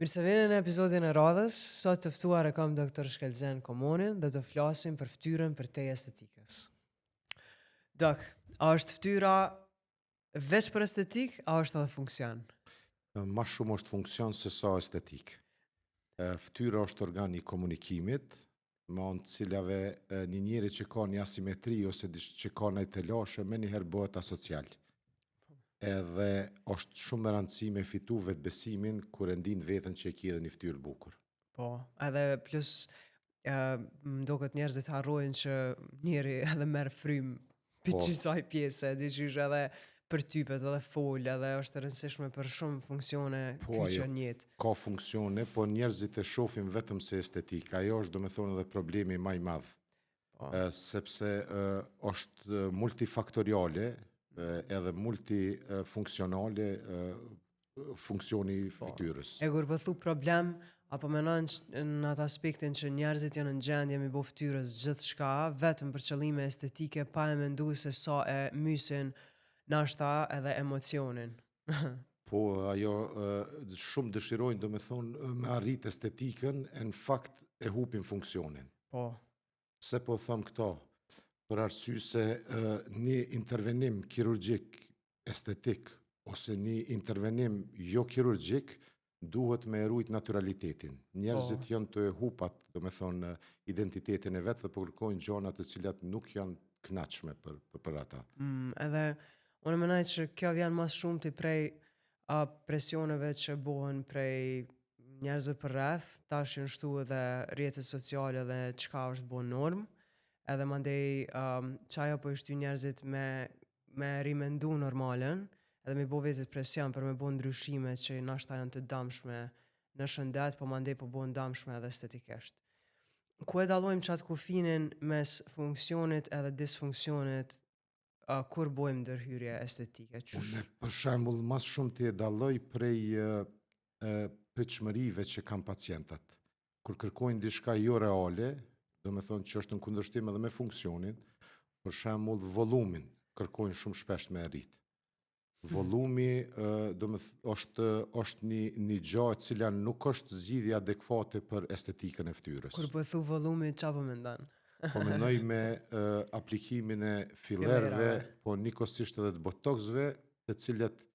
Mirë se vini në episodin e radhës, sot të ftuar e kam Dr. Shkelzen Komonin dhe të flasim për ftyrën për te estetikës. Dok, a është ftyra veç për estetik, a është edhe funksion? Ma shumë është funksion se sa estetik. Ftyra është organ i komunikimit, me anë të cilave një njeri që ka një asimetri ose që ka një të lashe, me njëherë bëhet asocial. Edhe është shumë e rëndësi me fitu vetbesimin kur e ndin vetën që e ki edhe një ftyrë bukur. Po, edhe plus më duket njerëzit harrojnë që njeri edhe merr frym për Po. çfarë pjesë, diçish edhe për typet edhe fol, edhe është e rëndësishme për shumë funksione kyçja në jetë. Ka funksione, po njerëzit e shohin vetëm se estetik. Ajo është domethënë edhe problemi më i madh. Sepse është multifaktoriale edhe multifunksionale funksioni i fytyrës. E kur po thu problem, apo menon në atë aspektin që njerëzit janë në gjendje me bëu fytyrës gjithçka vetëm për qëllime estetike, pa e menduar se sa e mysin nashta edhe emocionin. Po, ajo shumë dëshirojnë domethënë me arrit estetikën, e në fakt e hupin funksionin. Po. Pse po them këto? Për arsye se një intervenim kirurgjik estetik ose një intervenim jo kirurgjik duhet me rujt naturalitetin. Njerëzit janë të hupat, domethënë identitetin e vet dhe po kërkojnë gjëra të cilat nuk janë kënaqshme për ata. Edhe unë mendoj që kjo vjen më shumë të prej presioneve që bëhen prej njerëzve për rreth, tash janë shtu edhe rrjetet sociale dhe çka është bën norm, edhe mandej çaja po i shty njerëzit me rimendu normalen, edhe me bo vetit presion për me bo ndryshime që nashta janë të damshme në shëndet, po mandej po bën damshme edhe estetikisht. Ku e dallojmë qatë kufinin mes funksionit edhe disfunksionit, kur bojmë ndërhyrje estetike? Unë për shembull mas shumë të e dalloj prej pritshmërive që kanë pacientat. Kur kërkojnë diçka jo reale, domethënë që është në kundërshtim edhe me funksionin, për shembull vollumin kërkojnë shumë shpesh me rrit. Vollumi është një gjë e cila nuk është zgjidhje adekuate për estetikën e fytyrës. Kur po thu vollumi, çfarë po mendon? Po mendoj me aplikimin e fillerëve, po njëkohësisht edhe të botoxëve, të cilat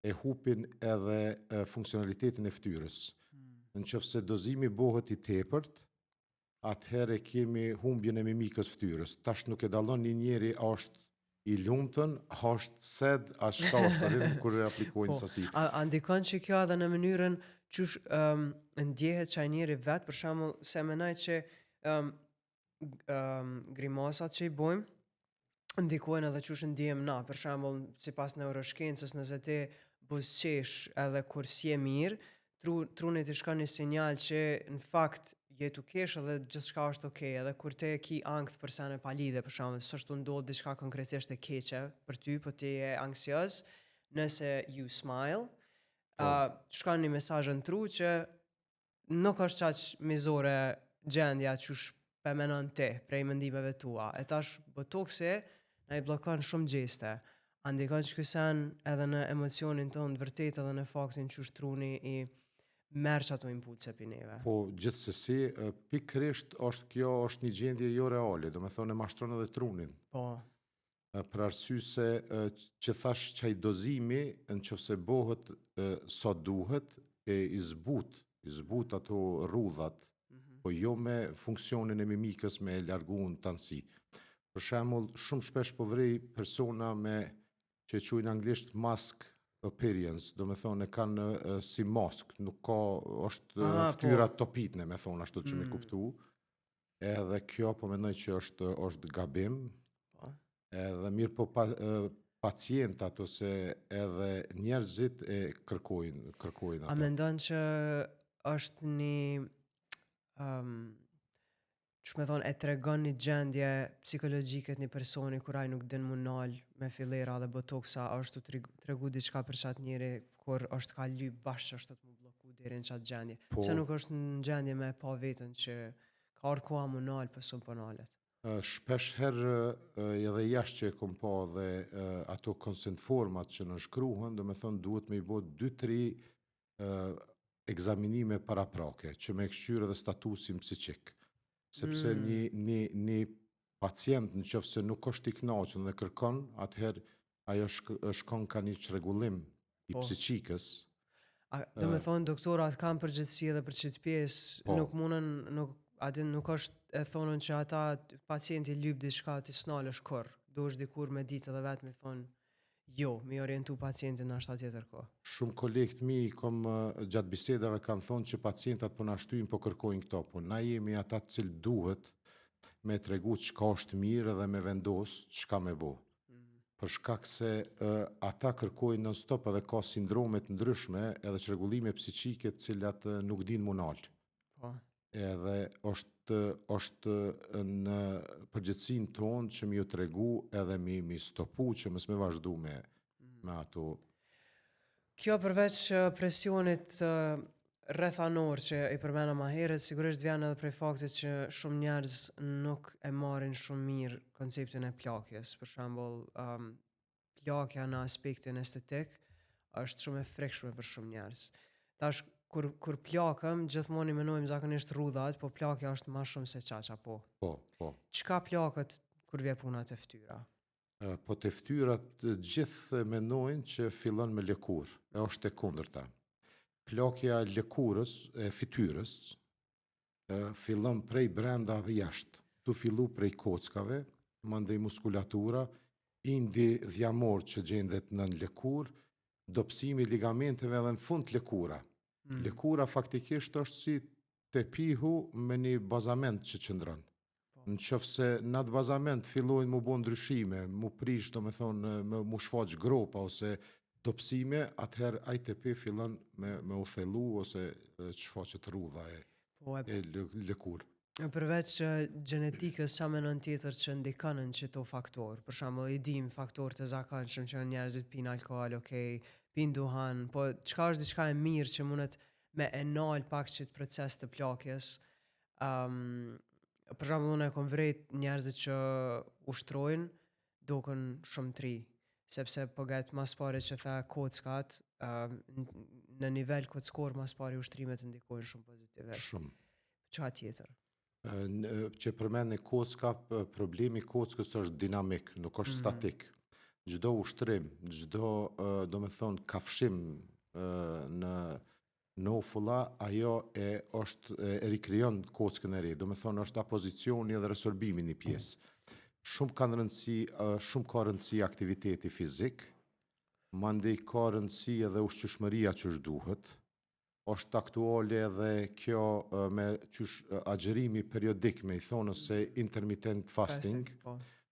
e hupin edhe funksionalitetin e fytyrës. Nëse dozimi bëhet i tepërt, atëherë kemi humbjen e mimikës fytyrës. Tash nuk e dallon një njeri a është i lumtën, a është sed, a shka është vetëm kur e aplikojnë sasi. A ndikon që kjo edhe në mënyrën qysh ndjehet çaj njeri vet, për shembull, se mendoj që grimasat që i bojmë ndikojnë edhe qysh ndjehem na, për shembull, sipas neuroshkencës, nëse ti buzëqesh edhe kur s'je mirë, trunit i shkon një sinjal që në fakt je tu kesh edhe gjithçka është okay, edhe kur ti e ki ankth për sene palidhe, për shembull, s'është ndodh diçka konkretisht e keqe për ty, po ti je anksioz, nëse you smile, shkon një mesazh në tru që nuk është qaq mizore gjendja qysh pe menon ti prej mendimeve tua. E tash botoksi na i bllokon shumë gjeste. A ndikon që kësen edhe në emocionin tonë vërtet edhe në faktin qysh truni i merr ato impulse për neve. Po, gjithsesi, pikërisht kjo është një gjendje jo reale, domethënë e mashtron edhe trunin. Po. Për arsye se që thash çaj dozimi, nëse bëhet sa duhet, i zbut ato rrudhat, po jo me funksionin e mimikës me largu në tansi. Për shembull, shumë shpesh po vrej persona me që quajnë anglisht mask appearance, do me thonë e kanë si mask, nuk ka, është ftyra topitne, me thonë ashtu që me kuptu, edhe kjo po mendoj që është gabim, edhe mirë po pacientat ose edhe njerëzit e kërkojnë ato. A mendon që është një që me thonë, e tregon një gjendje psikologjike të një personi kur ai nuk din mu nal me fillera dhe botoksa, është të tregu diçka për qatë njeri kur është ka lyp bashkë që është të mu bloku deri në qatë gjendje. Pse nuk është në gjendje me pa vetën që ka ardhë koha mu nal pësum për nalet? Shpesh herë edhe jashtë që e kom pa dhe ato consent format që në shkruhen, do me thonë duhet me i bo 2-3 egzaminime paraprake, që me këshyrë edhe statusin psiqik. Sepse një pacient në qoftë se nuk është i kënaqur dhe kërkon, atëherë ajo shkon ka një çrregullim i Po. psiqikës. Do me thonë, doktorat kanë përgjithësi edhe për qëtë pjesë, Po. nuk munën, nuk është e thonën që ata pacienti lyp diçka të snalësh kur, do është dikur me ditë edhe vetë me thonë, jo, me orientu pacientin në ashtë tjetër ko. Shumë kolegë të mi gjatë bisedave kanë thonë që pacientat po na shtyjnë po kërkojnë këto, po na jemi ata të cilë duhet me tregu çka është mirë dhe me vendos çka me bo. Për shkak se ata kërkojnë non stop edhe ka sindrome të ndryshme edhe çrregullime psiqike të cilat nuk din munal. Po. Edhe është në përgjithsinë tonë që mi ju tregu edhe mi stopu që mos me vazhdu me ato. Kjo përveç presionit rrethanor që i përmena ma herët, sigurisht vjen edhe prej faktit që shumë njerëz nuk e marrin shumë mirë konceptin e plakjes. Për shembull, plakja në aspektin estetik është shumë e frikshme për shumë njerëz. Tash kur plakëm, gjithmonë i menojmë zakonisht rrudhat, po plakja është më shumë se çaça, po. Po. Çka plakët kur vjen puna te fytyra? Po te fytyrat gjithë menojnë që fillon me lëkurë, e është e kundërta. Plakja e lëkurës, e fytyrës, fillon prej brenda jashtë. Tu fillu prej kockave, mandej muskulatura, indi dhjamor që gjendet në lëkurë, dobësimi ligamenteve edhe në fund lëkura. Lëkura faktikisht është si tepihu me një bazament që qëndron. Në qoftë se në atë bazament fillojnë mu bo ndryshime, mu prish, do me thonë, mu shfaq gropa ose dobësime, atëherë ai tepi fillon me u thellu ose shfaqet rrudha e lëkurë. Përveç që gjenetikës qa menon tjetër që ndikanën që to faktor, për shembull i dim faktor të zakonshëm që njerëzit pinë alkohol, pinë duhan, po çka është diçka e mirë që mundet me enal pak që të proces të plakjes. Për shembull unë e kom vrejt njerëzit që ushtrojnë dokën shumë tri, sepse po gjetë mas pari që tha kockat, në nivel kockor mas pari ushtrimet ndikojnë shumë pozitivisht. Shumë. Qa tjetër? Që përmend në kocka, problemi i kockës është dinamik, nuk është statik. Çdo ushtrim, çdo do me thonë kafshim në ofulla, ajo e rikrijon kockën e re, do me thonë është apozicioni dhe resorbimi një pjesë. Shumë ka rëndësi aktiviteti fizik, mandej ka rëndësi edhe ushqyeshmëria që duhet. Është aktuale edhe kjo me agjerimi periodik, me i thonë se intermittent fasting,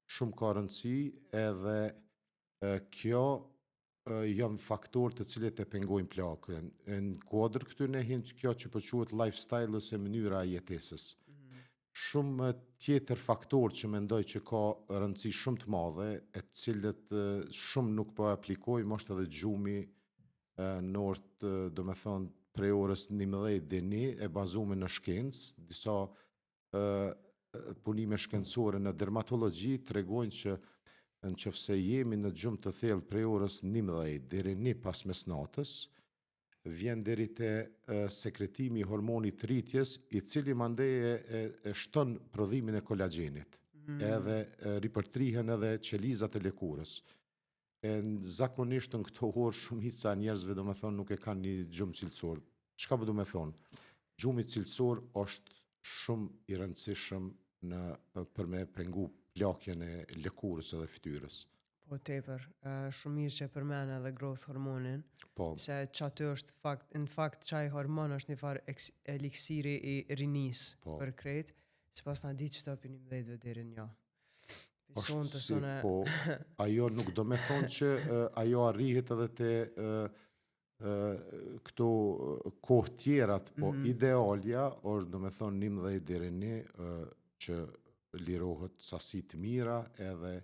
shumë ka rëndësi edhe kjo janë faktorë të cilët e pengojnë plakën. Në kuadër këtu ne hinë kjo që përquhet lifestyle ose mënyra e jetesës. Shumë tjetër faktorë që mendoj që ka rëndësi shumë të madhe, e të cilët shumë nuk po aplikojmë, është edhe gjumi në orët, do me thonë, prej orës 11 deri 1 e bazuar në shkencë, disa punime shkencore në dermatologji tregojnë që nëse jemi në gjumë të thellë prej orës 11 deri 1 pas mesnatës, vjen deri te sekretimi i hormonit rritjes, i cili mandej e shton prodhimin e kolagjenit, edhe ripërtrihen edhe qelizat e lëkurës. Zakonisht në këto orë shumica njerëzve do me thonë nuk e kanë një gjumë cilësor. Çka po do me thonë? Gjumi cilësor është shumë i rëndësishëm për me pengu plakjen e lëkurës edhe fytyrës. Po tepër, shumë mirë që përmend edhe growth hormonin, se çaty është në fakt çaj hormon është një farë eliksiri i rinis për krejt, sipas na ditë që për 11 deri në 1. Ajo nuk do me thonë që ajo arrihet edhe te këto kohë tjerat, po idealja është do me thonë 11 deri 1 që lirohet sasi të mira edhe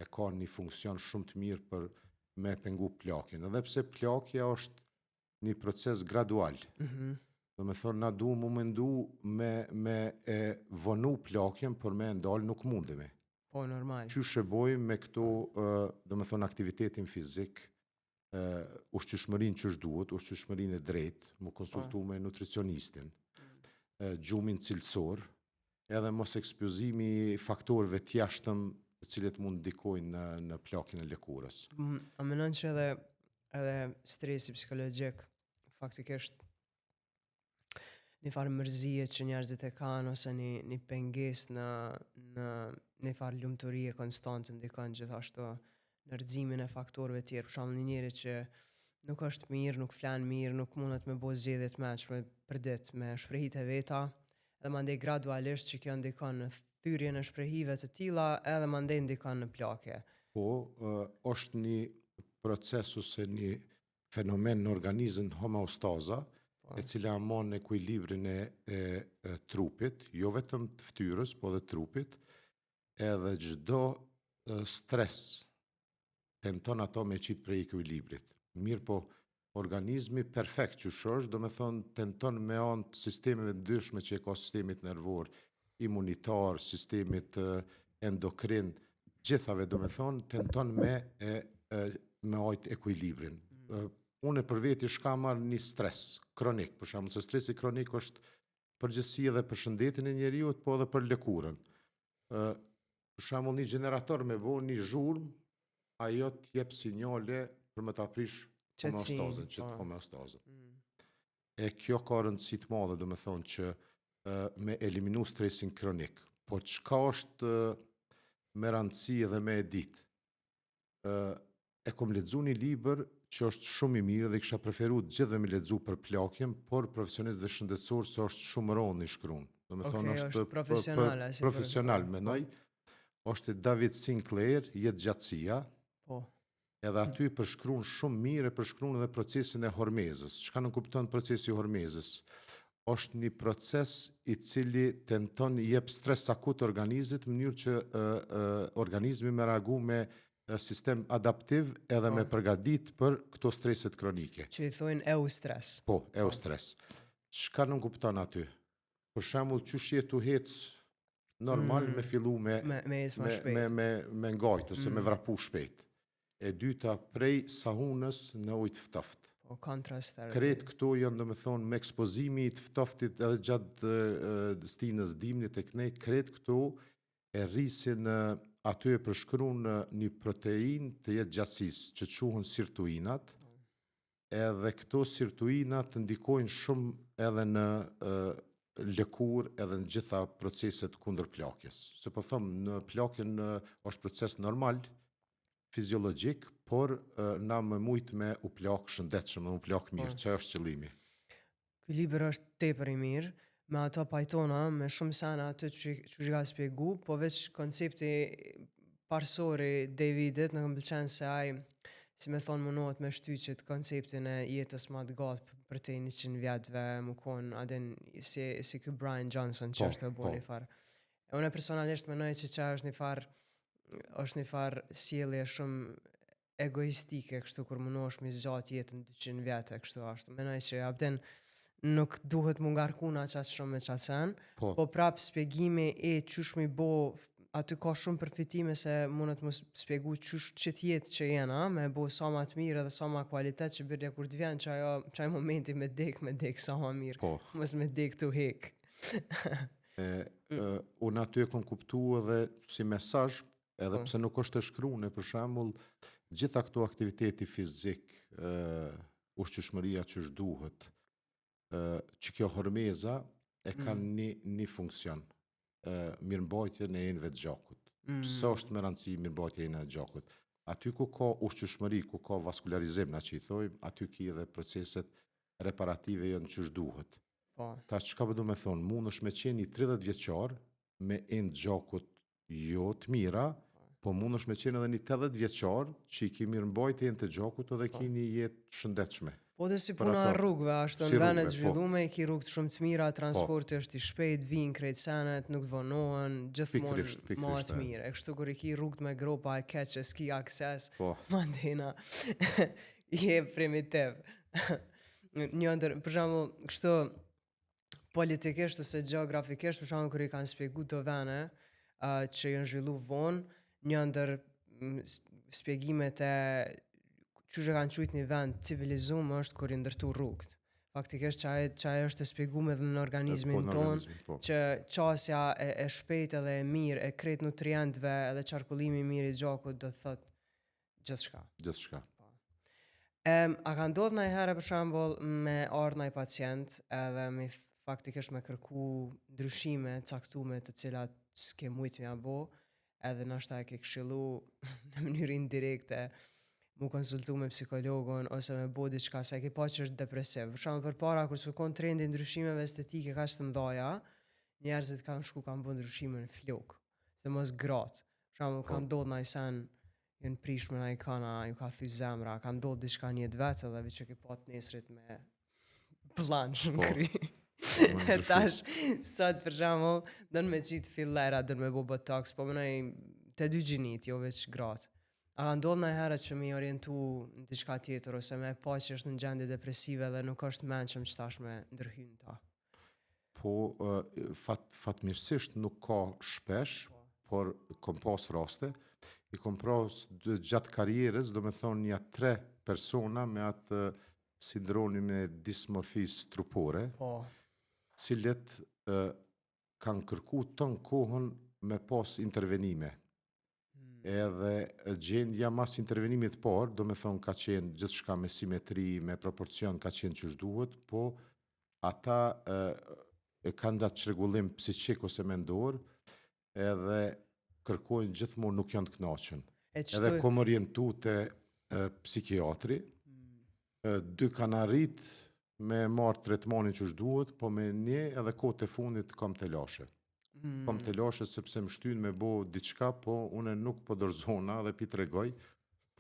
e ka një funksion shumë të mirë për me pengu plakjen. Edhe pse plakja është një proces gradual. Do me thonë, na du mu mendu me e vonu plakjen, për me ndalë nuk mundemi. Po, normal. Qysh e bojmë me këto, do me thonë, aktivitetin fizik, ushqyeshmërinë që duhet, ushqyeshmërinë e drejtë, mu konsultu me nutricionistin, gjumin cilësor, edhe mos ekspozimi faktorëve të jashtëm të cilët mund ndikojnë në plakjen e lëkurës. A mendon që edhe stresi psikologjik faktikisht një farë mërzie që njerëzit e kanë ose një pengesë në një farë lumturie konstante ndikon gjithashtu në rrezimin e faktorëve tjerë. Për shembull, një njeri që nuk është mirë, nuk flan mirë, nuk mundet me bëj zgjedhje të mëshme për ditë me shprehite veta, edhe mandej gradualisht që kjo ndikon në thyrjen e shprehive të tilla, edhe mandej ndikon në plakje. Po, është një proces ose një fenomen në organizëm homeostaza, e cila amon ekuilibrin e trupit, jo vetëm të ftyrës, po dhe trupit, edhe çdo stres tenton ato me qitë prej ekuilibrit. Mirë po, organizmi perfekt që është, do me thonë, tenton me anë të sistemeve ndryshme që e ka sistemit nervor, imunitar, sistemit endokrin, gjithave do me thonë, tenton me ajtë ekuilibrin. Unë për veti shka marrë një stres kronik, për shembull se stresi kronik është përgjithësi edhe për shëndetin e njeriut, po edhe për lëkurën. Për shembull një generator me bo një zhurmë, ajo t'jep sinjale për me t'aprish homeostazën, homeostazën. E kjo ka rëndësi të madhe, do me thonë që me eliminu stresin kronik. Po çka është me rëndësi edhe me ditë? E kom lexuar një libër që është shumë i mirë dhe kisha preferu gjithve me lexu për plakjen, por profesionist dhe shëndetësor se është shumë rënd i shkruan. Do me thonë është profesional, mendoj. Është David Sinclair, Jetë gjatësia. Po. Edhe aty përshkruan shumë mirë, përshkruan edhe procesin e hormezës. Çka nuk kupton procesi i hormezës? Është një proces i cili tenton jep stres akut organizmit në mënyrë që organizmi me reagu me sistem adaptiv edhe me përgadit për këto streset kronike. Që i thojnë eustres. Po, eustres. Çka nuk kupton aty? Për shembull, qysh je tu hec normal me fillu me ngajt ose me vrapu shpejt. E dyta, prej sahunës në ujë ftoft. Po, kontrast. Kretë këto janë, do me thonë, me ekspozimi të ftoftit edhe gjatë stinës dimnit e kënej, kretë këto e rrisin aty e përshkruan një protein të jetë gjatësisë që quhen sirtuinat, edhe këto sirtuinat ndikojnë shumë edhe në lëkurë edhe në gjitha proceset kundër plakjes. Se po thëmë, në plakjen është proces normal, fiziologjik, por na më mujt me u plak shëndetshëm, me u plak mirë, që është qëllimi. Ky libër është tepër i mirë, me ato pajtona, me shumë sana aty që ka spjegu, po veç koncepti parsori Davidit, në këmbëlqen se ai, si me thonë, mënohet me shtyqit konceptin e jetës më të gatë për te 100 vjetëve, më konë, adin, si ky Brian Johnson, që është të bo një farë. E une personalisht menoj që është një farë sjellje shumë egoistike, kështu kur mënohesh me zgjat jetën 200 vjetë, kështu ashtu. Menoj që abden nuk duhet më ngarkuna qatë shumë me qatë sen, po prapë spjegimi e qysh mi bo, aty ka shumë përfitime se mundet më spjegu qysh qëtë jetë që jena, me bo sa ma të mirë edhe sa ma kualitet që birja kur të vjen qaj momenti me dek sa ma mirë, mës me dek të hek. Unë aty e kom kuptu edhe si mesazh, edhe pse nuk është të shkrune, për shembull, gjitha këto aktiviteti fizik, ushqyeshmëria që duhet, që kjo hormeza e kanë një funksion, mirëmbajtjen e enëve të gjakut. Pse është me rëndësi mirëmbajtja e enëve të gjakut? Aty ku ka ushqyeshmëri, ku ka vaskularizim, na që i thojmë, aty ki edhe proceset reparative janë që duhet. Ta çka po do me thonë, mund është me qenë 30 vjeçar me enë të gjakut jo të mira, po mund është me qenë edhe një 80 vjeçar që i ki mirëmbajtje e enë të gjakut edhe ki një jetë shëndetshme. Po dhe si puna rrugëve, ashtu në venet zhvillume, i ki rrugët shumë të mira, transporti është i shpejt, vinë krejt senet, nuk të vonohen, gjithmonë ma të mire. E kështu kur i ki rrugët me gropa e keqe, ski akses, mandena, je primitiv. Për shembull, kështu politikisht ose geografikisht, për shembull kur i kanë spjegu të vene që janë zhvillu vonë, një ndër spjegimet e që kanë qujt një vend civilizum është kur i ndërtu rrugët. Faktikisht qaj është të spjeguar edhe në organizmin ton, që qasja e shpejt edhe e mirë, e krejt nutrientëve edhe qarkullimi i mirë i gjakut do të thot gjithçka. Gjithçka. A ka ndodhur ndonjëherë për shembull me ardh ndaj pacient edhe faktikisht me kërku ndryshime caktume të cilat s'ke mujt m'ia bo, edhe nashta e ke këshillu në mënyrë indirekte mu konsultu me psikologun ose me bo diçka se e ke pa që është depresiv. Për shembull përpara kur s'ukon trendi ndryshimeve estetike kaq të mëdha, njerëzit kanë bën ndryshime në flok, se mos gratë. Për shembull ka ndodhur ndaj sen ju në prishme na i kana, ju ka thy zemra, ka ndodhur diçka një vetë edhe veç që ke pa të nesrit me plansh në kry. E tash, sot për shembull, don me qit fillera, don me bo botox, po mënoj te dy gjinit, jo veç gratë. A ka ndodhur ndonjëherë që më orientu në diçka tjetër ose me pa që është në gjendje depresive dhe nuk është mençëm që tash me ndërhyn ta? Po, fatmirësisht nuk ka shpesh, por kom pas raste. I kom pas gjatë karrierës, do me thonë një 3 persona me atë sindromin e dismorfisë trupore, cilët kanë kërku ton kohën me pas intervenime. Edhe gjendja mas intervenimit parë, do me thonë ka qenë gjithçka me simetri, me proporcion, ka qenë që duhet, po ata kanë datë çrregullim psiqik ose mendor, edhe kërkojnë gjithmonë nuk janë të kënaqur. Edhe kom orientu te psikiatri, 2 kanë arrit me marrë tretmanin që duhet, po me një edhe kohët e fundit kam të lashe. Kom të lashe sepse më shtyn me bo diçka, po une nuk po dorëzona dhe pi tregoj,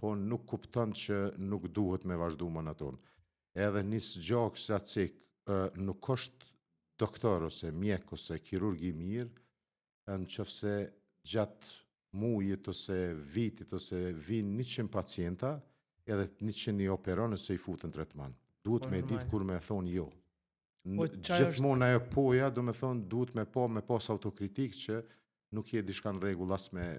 po nuk kupton që nuk duhet me vazhdu më në tonë. Edhe nisë gjakë se atë cik nuk është doktor ose mjek ose kirurgi mirë, në qëfse gjatë mujit ose vitit ose vinë 100 pacienta, edhe 100 i operon ose i futën tretman. Duhet me ditë kur me thonë jo. Gjithmonë ajo poja, do me thonë, duhet me pas autokritik që nuk je diçka në rregull as me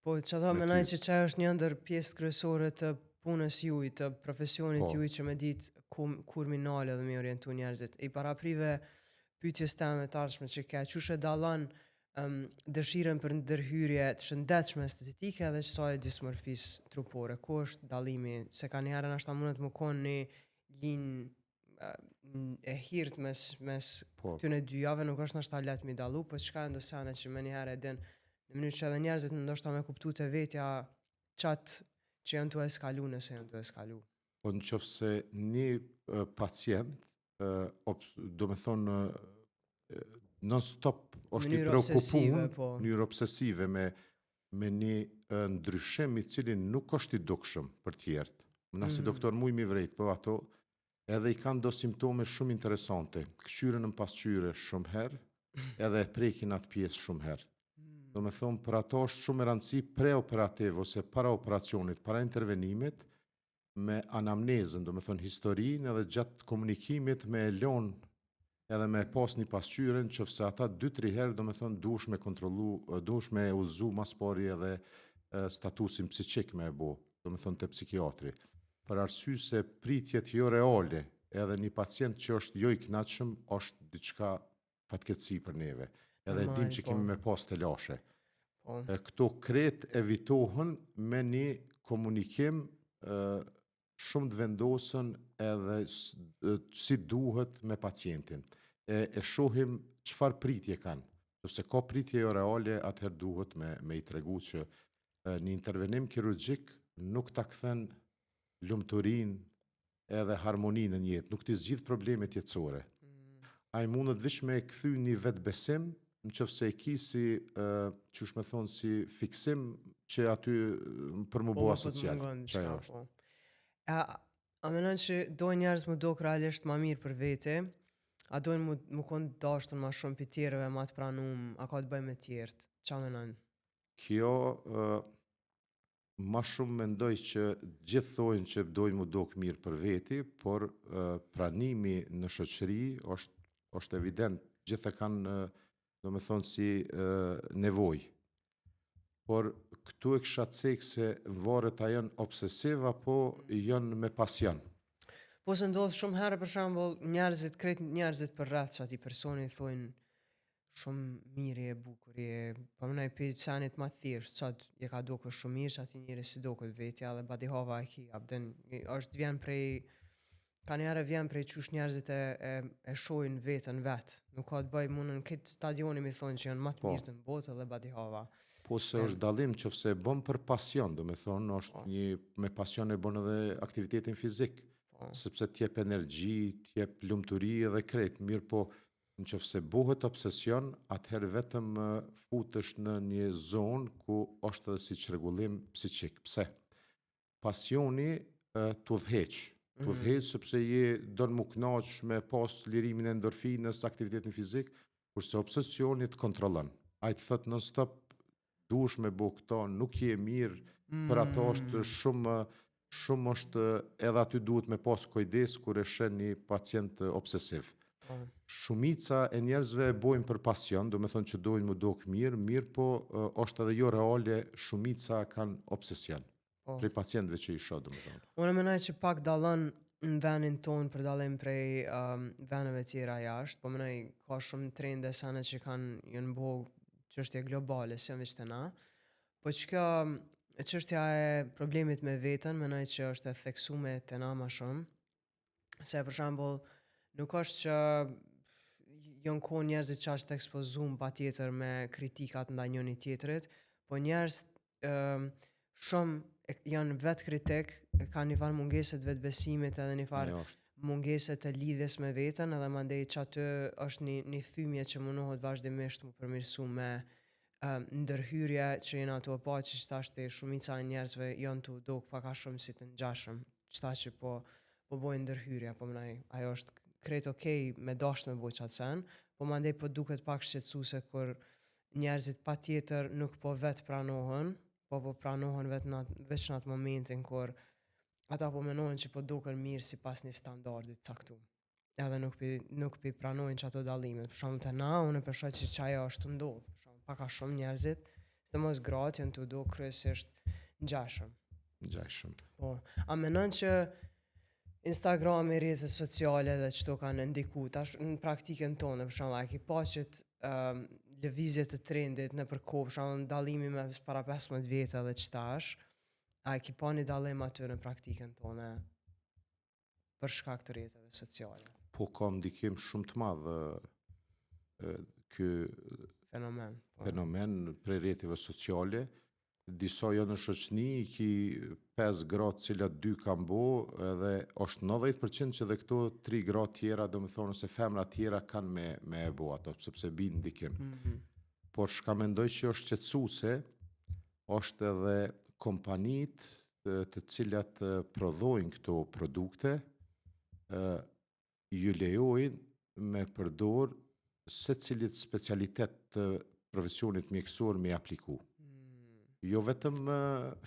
Po, që do menaj që qaj është një ndër pjesë kryesore të punës juj, të profesionit juj që me ditë kur mi nalë dhe mi orientu njerëzit. I paraprive pyetjes teme të ardhshme që ka qushe dallon dëshirën për ndërhyrje të shëndetshme estetike dhe kësaj dismorfisë trupore. Ku është dallimi? Se ka njëherë nashta mundet më konë një linjë e hirt mes këtyne dy jave, nuk është nashta let mi dallu, po çka ndo sene që me njëherë e din në mënyrë që edhe njerëzit ndoshta me kuptu të vetja qatë që janë të eskalu nëse janë të eskalu. Po në qofse një pacient, do me thonë, non-stop është i preokupun, mënyrë obsesive me një ndryshim i cili nuk është i dukshëm për tjertë. Mëna si doktor muj mi vrejt, po ato edhe i kanë do simptome shumë interesante. Këqyre në pasqyre shumë herë, edhe e prekin atë pjesë shumë herë. Do me thonë, për ato është shumë e rëndësi preoperativ ose para operacionit, para intervenimit, me anamnezën, do me thonë historinë edhe gjatë komunikimit me elon edhe me pas një pasqyren, qëfse ata 2-3 herë, do me thonë, dush me kontrolu, dush me uzu mas pari edhe statusin psiqik me e bo, do me thonë të psikiatri. Për arsye se pritjet jo reale, edhe një pacient që është jo i kënaqshëm, është diçka fatkeqësi për neve. Edhe dim që kemi me pas të lashe. Këto kret evitohen me një komunikim shumë të vendosën edhe si duhet me pacientin. E shohim çfarë pritje kanë. Nëse ka pritje jo reale, atëherë duhet me i tregu që një intervenim kirurgjik nuk ta kthen lumturin edhe harmoninë në jetë, nuk t'i zgjidh problemet jetësore. A i mundet vish me kthy një vetë besim, në qëfse e ki si, qysh me thonë, si fiksim që aty për më bua social. A menon që dojnë njerëz më do realisht ma mirë për vete, a dojnë më konë dashtën ma shumë për tjerëve, ma të pranum, a ka të bëjmë me tjertë? Qa menon? Kjo ma shumë mendoj që gjithë thojnë që dojnë më dok mirë për veti, por pranimi në shoqëri është evident, gjithë kanë, do me thonë si nevoj. por këtu e kisha cek se varet a janë obsesiv apo janë me pasion. Po se ndodh shumë herë për shembull krejt njerëzit për rreth që ati personi thonë shumë mirë e bukur je, po mënaj për sanit ma thjesht, sot je ka duke shumë mirë që ati njëri si duke vetja dhe badihova e ki, abden, është vjen prej, ka njerë vjen prej qush njerëzit e shojnë vetën vetë, nuk ka të bëj munën këtë stadioni mi thonë që janë ma të Po. mirë të në botë dhe badihova. Po se është dalim që fse bëm për pasion, do me thonë, është me pasion e bën edhe aktivitetin fizik, sepse t'jep energji, t'jep lumturi edhe krejt, mirë po në që fse buhet obsesion, atëherë vetëm futesh në një zonë ku është edhe si çrregullim psiqik. Pse? Pasioni t'u dheq, sepse je don mu knaq me pas lirimin e endorfinës, aktivitetin fizik, kurse obsesioni të kontrollon. Ai të thot non stop dush me bo këto, nuk je mirë, për ato është shumë është edhe aty duhet me pas kujdes kur e shen një pacient obsesiv. Shumica e njerëzve e bojnë për pasion, do me thonë që dojnë mu dok mirë po është edhe jo reale, shumica kanë obsesion. Prej pacientëve që i shoh, do me thonë. Unë menaj që pak dallon në venin tonë për dallim prej veneve tjera jashtë, po menaj ka shumë trende sana që janë bo çështje globale, si janë veç të na, po që kjo çështja e problemit me veten, menaj që është e theksume të na ma shumë, se për shembull nuk është që janë kohë njerëzit që është ekspozum pa tjetër me kritikat nda njëni tjetërit, po njerëz shumë janë vetë kritik, kanë një farë mungeset vetë besimit edhe një farë mungeset e lidhjes me veten, edhe mandej që aty është një thymje që mundohet vazhdimisht mu përmirësu me ndërhyrje që jenë ato pa që qëta shte shumica e njerëzve janë të dok paka shumë si të ngjashëm, qëta që po bojnë ndërhyrje, po mënaj, ajo është krejt okej me dasht me boj qatë sen, po mandej po duket pak shqetësuese kur njerëzit pa tjetër nuk po vetë pranohen, po pranohen veç në atë momentin kur ata po menohen që po duken mirë si pas një standardit caktum. Edhe nuk pi pranojnë që ato dallimet. Për shumë të na, unë e përshoj që qaja është ndodhë. Për shumë paka shumë njerëzit, së mos gratë janë të do kryesisht ngjashëm. Ngjashëm. Po, a menon që Instagrami, rrjetet sociale dhe çto kanë ndiku tash në praktikën tonë, për shembull, a ki pa që lëvizje të trendit në përkohë, për shembull, dallimi me para 15 vjetë edhe çtash, a ki pa një dallim aty në praktikën tonë për shkak të rrjeteve sociale? Po ka ndikim shumë të madh ky fenomen prej rrjeteve sociale. Disa janë në shoqni, ki 5 gra cilat 2 kanë bo, edhe është 90% që dhe këto 3 gra tjera, do me thonë, se femra tjera kanë me e bo ato, sepse bin ndikim. Por shka mendoj që është qetësuese, është edhe kompanit të cilat prodhojnë këto produkte, ju lejojnë me përdor se cilit specialitet të profesionit mjekësor me apliku. Jo vetëm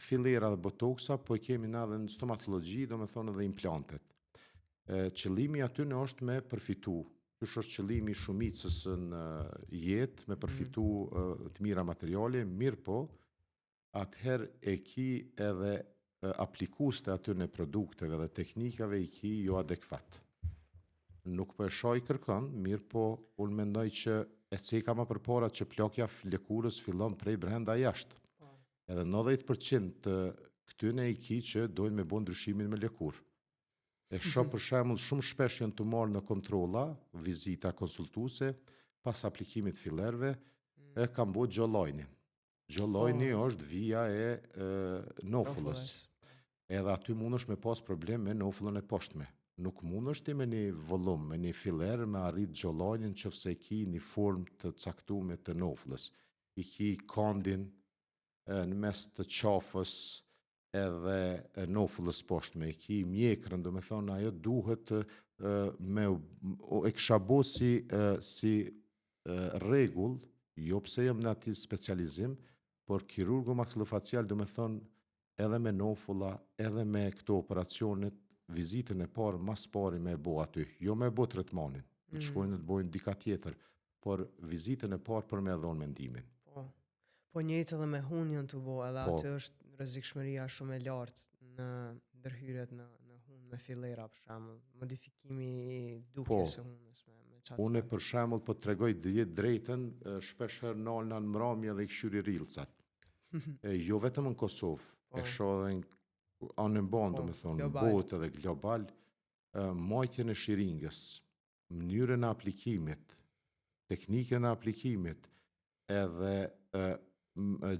fillera dhe botoksa, po kemi na dhe në stomatologi, do me thonë edhe implantet. Qëllimi aty në është me përfitu. Qësh është qëllimi shumicës në jetë, me përfitu të mira materiale, mirë po, atëherë e ki edhe aplikuste aty në produkteve dhe teknikave i ki jo adekvat. Nuk po e shoj kërkon, mirë po, unë mendoj që e ceka ma përpara që plakja lëkurës fillon prej brenda jashtë. Edhe 90% të këtyne i ki që dojnë me bo ndryshimin me lëkur. E shoh për shembull shumë shpesh janë të marrë në kontrolla, vizita konsultuese, pas aplikimit fillerve, e kam bo gjolojnin. Gjolojni është vija e nofullës. Edhe aty mundesh me pas problem me nofullën e poshtme. Nuk mundesh ti me një volum, me një filler, me arrit gjolojnin qëfse ki një form të caktuar të nofullës. I ki kandin në mes të qafës edhe nofullës poshtme, ki mjekrën, do me thonë, ajo duhet e kësha bo si regull, jo pse jam në ati specializim, por kirurgu maksilofacial, do me thonë, edhe me nofulla, edhe me këto operacionet, vizitën e parë, mas pari me bo aty, jo me bo tretmanin, të shkojnë të bojnë dika tjetër, por vizitën e parë për me dhonë mendimin. Po njëjtë edhe me hunë janë të bo, edhe Po. aty është rrezikshmëria shumë e lartë në ndërhyrjet në hunë me fillera për shembull, modifikimi i dukjes së hunës me çfarë. Unë për shembull po t'rregoj drejtën, shpesh herë nalna në mramje dhe i këshyri rillcat. Jo vetëm në Kosovë, e shoh edhe në anën band, domethënë, në botë edhe global, majtjen e shiringës, mënyrën e aplikimit, teknikën e aplikimit, edhe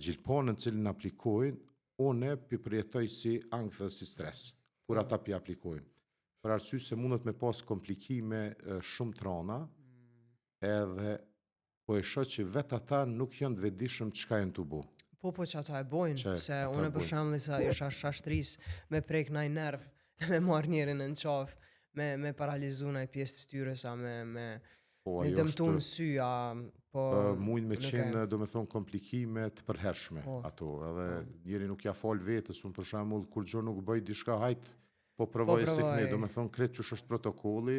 gjilponën cilën aplikojnë, unë përjetoj si ankth dhe si stres, kur ata pi aplikojnë. Për arsye se mundet me pas komplikime shumë të rana, edhe po e shoh që vetë ata nuk janë të vetëdijshëm çka janë të bu. Po që ata e bojnë, se unë për shembull sa isha shashtris me prek naj nerv, me marr njërin në qafë, me paralizu naj pjesë të fytyrës, me dëmtu në syja, po mujnë me qenë, domethënë, komplikime të përhershme ato, edhe njëri nuk ja fal vetës, unë për shembull kur gjë nuk bëj diçka hajt, po provoj si këne, domethënë krejt që është protokolli,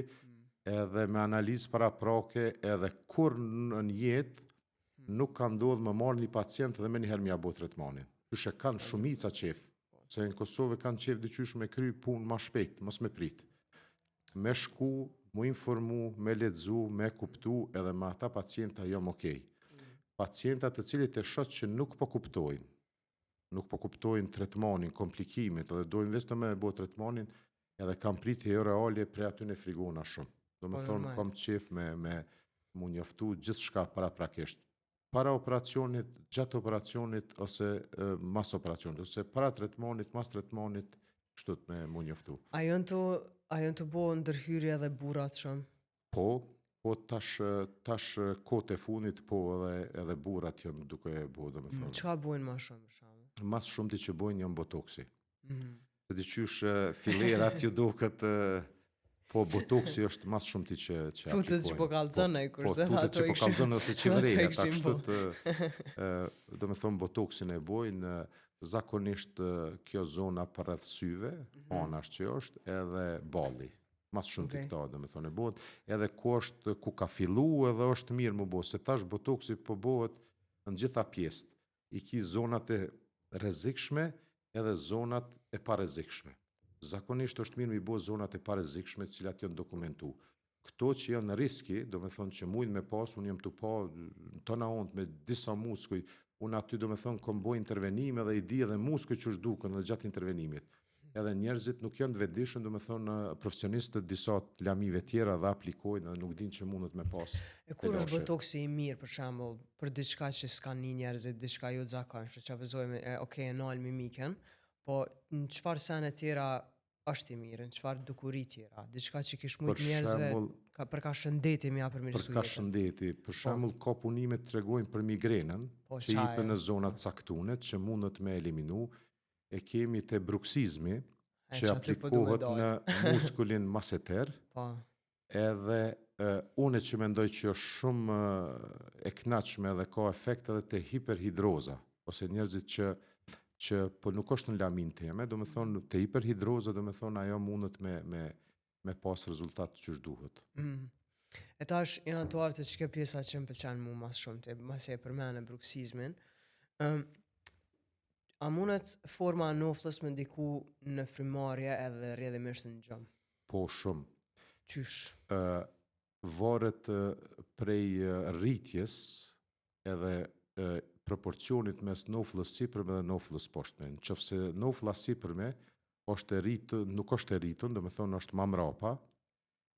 edhe me analizë paraprake, edhe kur në jetë nuk ka ndodhë më marrë një pacient dhe me njëherë mja bo tretmanin. Qyshe kanë shumica qef, se në Kosovë kanë qef dyqysh me kry punë ma shpejt, mos me prit. Me shku, mu informu, me ledzu, me kuptu, edhe me ata pacienta jam okej. Pacientat të cilit e shot që nuk po kuptojnë tretmanin, komplikimit, edhe dojnë veç të me bo tretmanin, edhe kam prit e reale pre aty në frigona shumë. Do me thonë, kam qef me mu njoftu gjithë shka paraprakisht. Para operacionit, gjatë operacionit, ose mas operacionit, ose para tretmanit, mas tretmanit, kështut me mu njoftu. A jënë të bo ndërhyrje dhe burat shumë? Po tash kote funit, po edhe burat janë duke bo, do me thonë. Qa bojnë ma shumë, për shumë? Mas shumë ti që bojnë janë botoksi. Të diqysh filerat ju do këtë... Po, botoksi është mas shumë ti që aplikojnë. Tutët që po kalëzën e kurse. Po, tutët që po kalëzën dhe se qevereja, ta kështët, do me thonë, botoksin e bojnë, zakonisht kjo zona për rreth syve, anash që është, edhe balli. Mas shumë ti këta, do me thonë, e bojnë, edhe ku ka fillu edhe është mirë më bojnë, se tash botoksi po bojnë në gjitha pjesët, i ki zonat e rrezikshme edhe zonat e parezikshme. Zakonisht është mirë me i bo zonat e parezikshme cilat janë dokumentu. Këto që janë në riski, do me thonë që mujnë me pas, unë jam të pa të na ondë me disa muskuj, unë aty do me thonë kom boj intervenime dhe i di edhe muskuj që është duken dhe gjatë intervenimit. Edhe njerëzit nuk janë të vetëdijshëm, do me thonë profesionistët disa të lamive tjera dhe aplikojnë dhe nuk din që mundet me pas. E kur është botoksi i mirë, për shembull, për diçka që s'ka një njerëzit, diçka jo të zakonshme, që apëzojme, e nal mimiken, po në çfarë sene tjera është i mirë, në çfarë dukuri tjera, diçka që kish mujt njerëzve për ka shëndeti me ja përmirësu. Për ka shëndeti, për shembull ka punime të tregojnë për migrenën, që jipen në zonat caktunet, që mundet me eliminu, e kemi të bruksizmi, që aplikohet në muskulin maseter, edhe une që mendoj që është shumë e knaqme dhe ka efekt edhe të hiperhidroza, ose njerëzit që po nuk është në lamin teme, do me thonë të hiperhidroza, do me thonë ajo mundet me pas rezultat që është duhet. E tash janë ato artë që ke pjesa që më pëlqenë mu mas shumë, mas e përmene bruksizmin, a mundet forma noflës me ndiku në frymarrje edhe rrjedhimisht në gjëm? Po shumë. Qysh? Varet prej rritjes edhe proporcionit mes noflës sipërme dhe noflës poshtme. Nëse nofla sipërme nuk është e rritun, do me thonë është ma mrapa,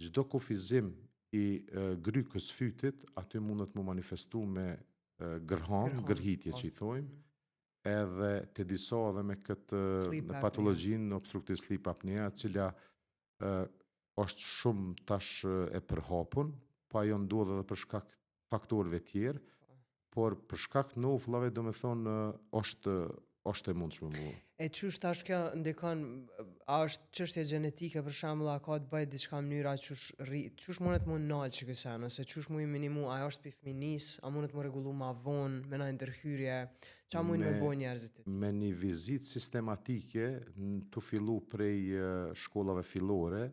çdo kufizim i grykës fytit, aty mundet mu manifestu me gërhitje që i thojmë, edhe të disa edhe me këtë patologjin obstructive sleep apnea, cila është shumë tash e përhapun, pa jo ndodhe edhe për shkak faktorëve tjerë, por për shkak noflave do me thonë është e mundshme mu. E qysh tash kjo ndikon, a është çështje gjenetike për shembull, a ka të bëjë diçka mënyra qysh mundet mu nalë që kësën, ose qysh mu i minimu, a është pi fëminis, a mundet mu regullu ma vonë, me na ndërhyrje, qa mujnë me bojnë njerëzit? Me një vizit sistematike, të fillu prej shkollave fillore,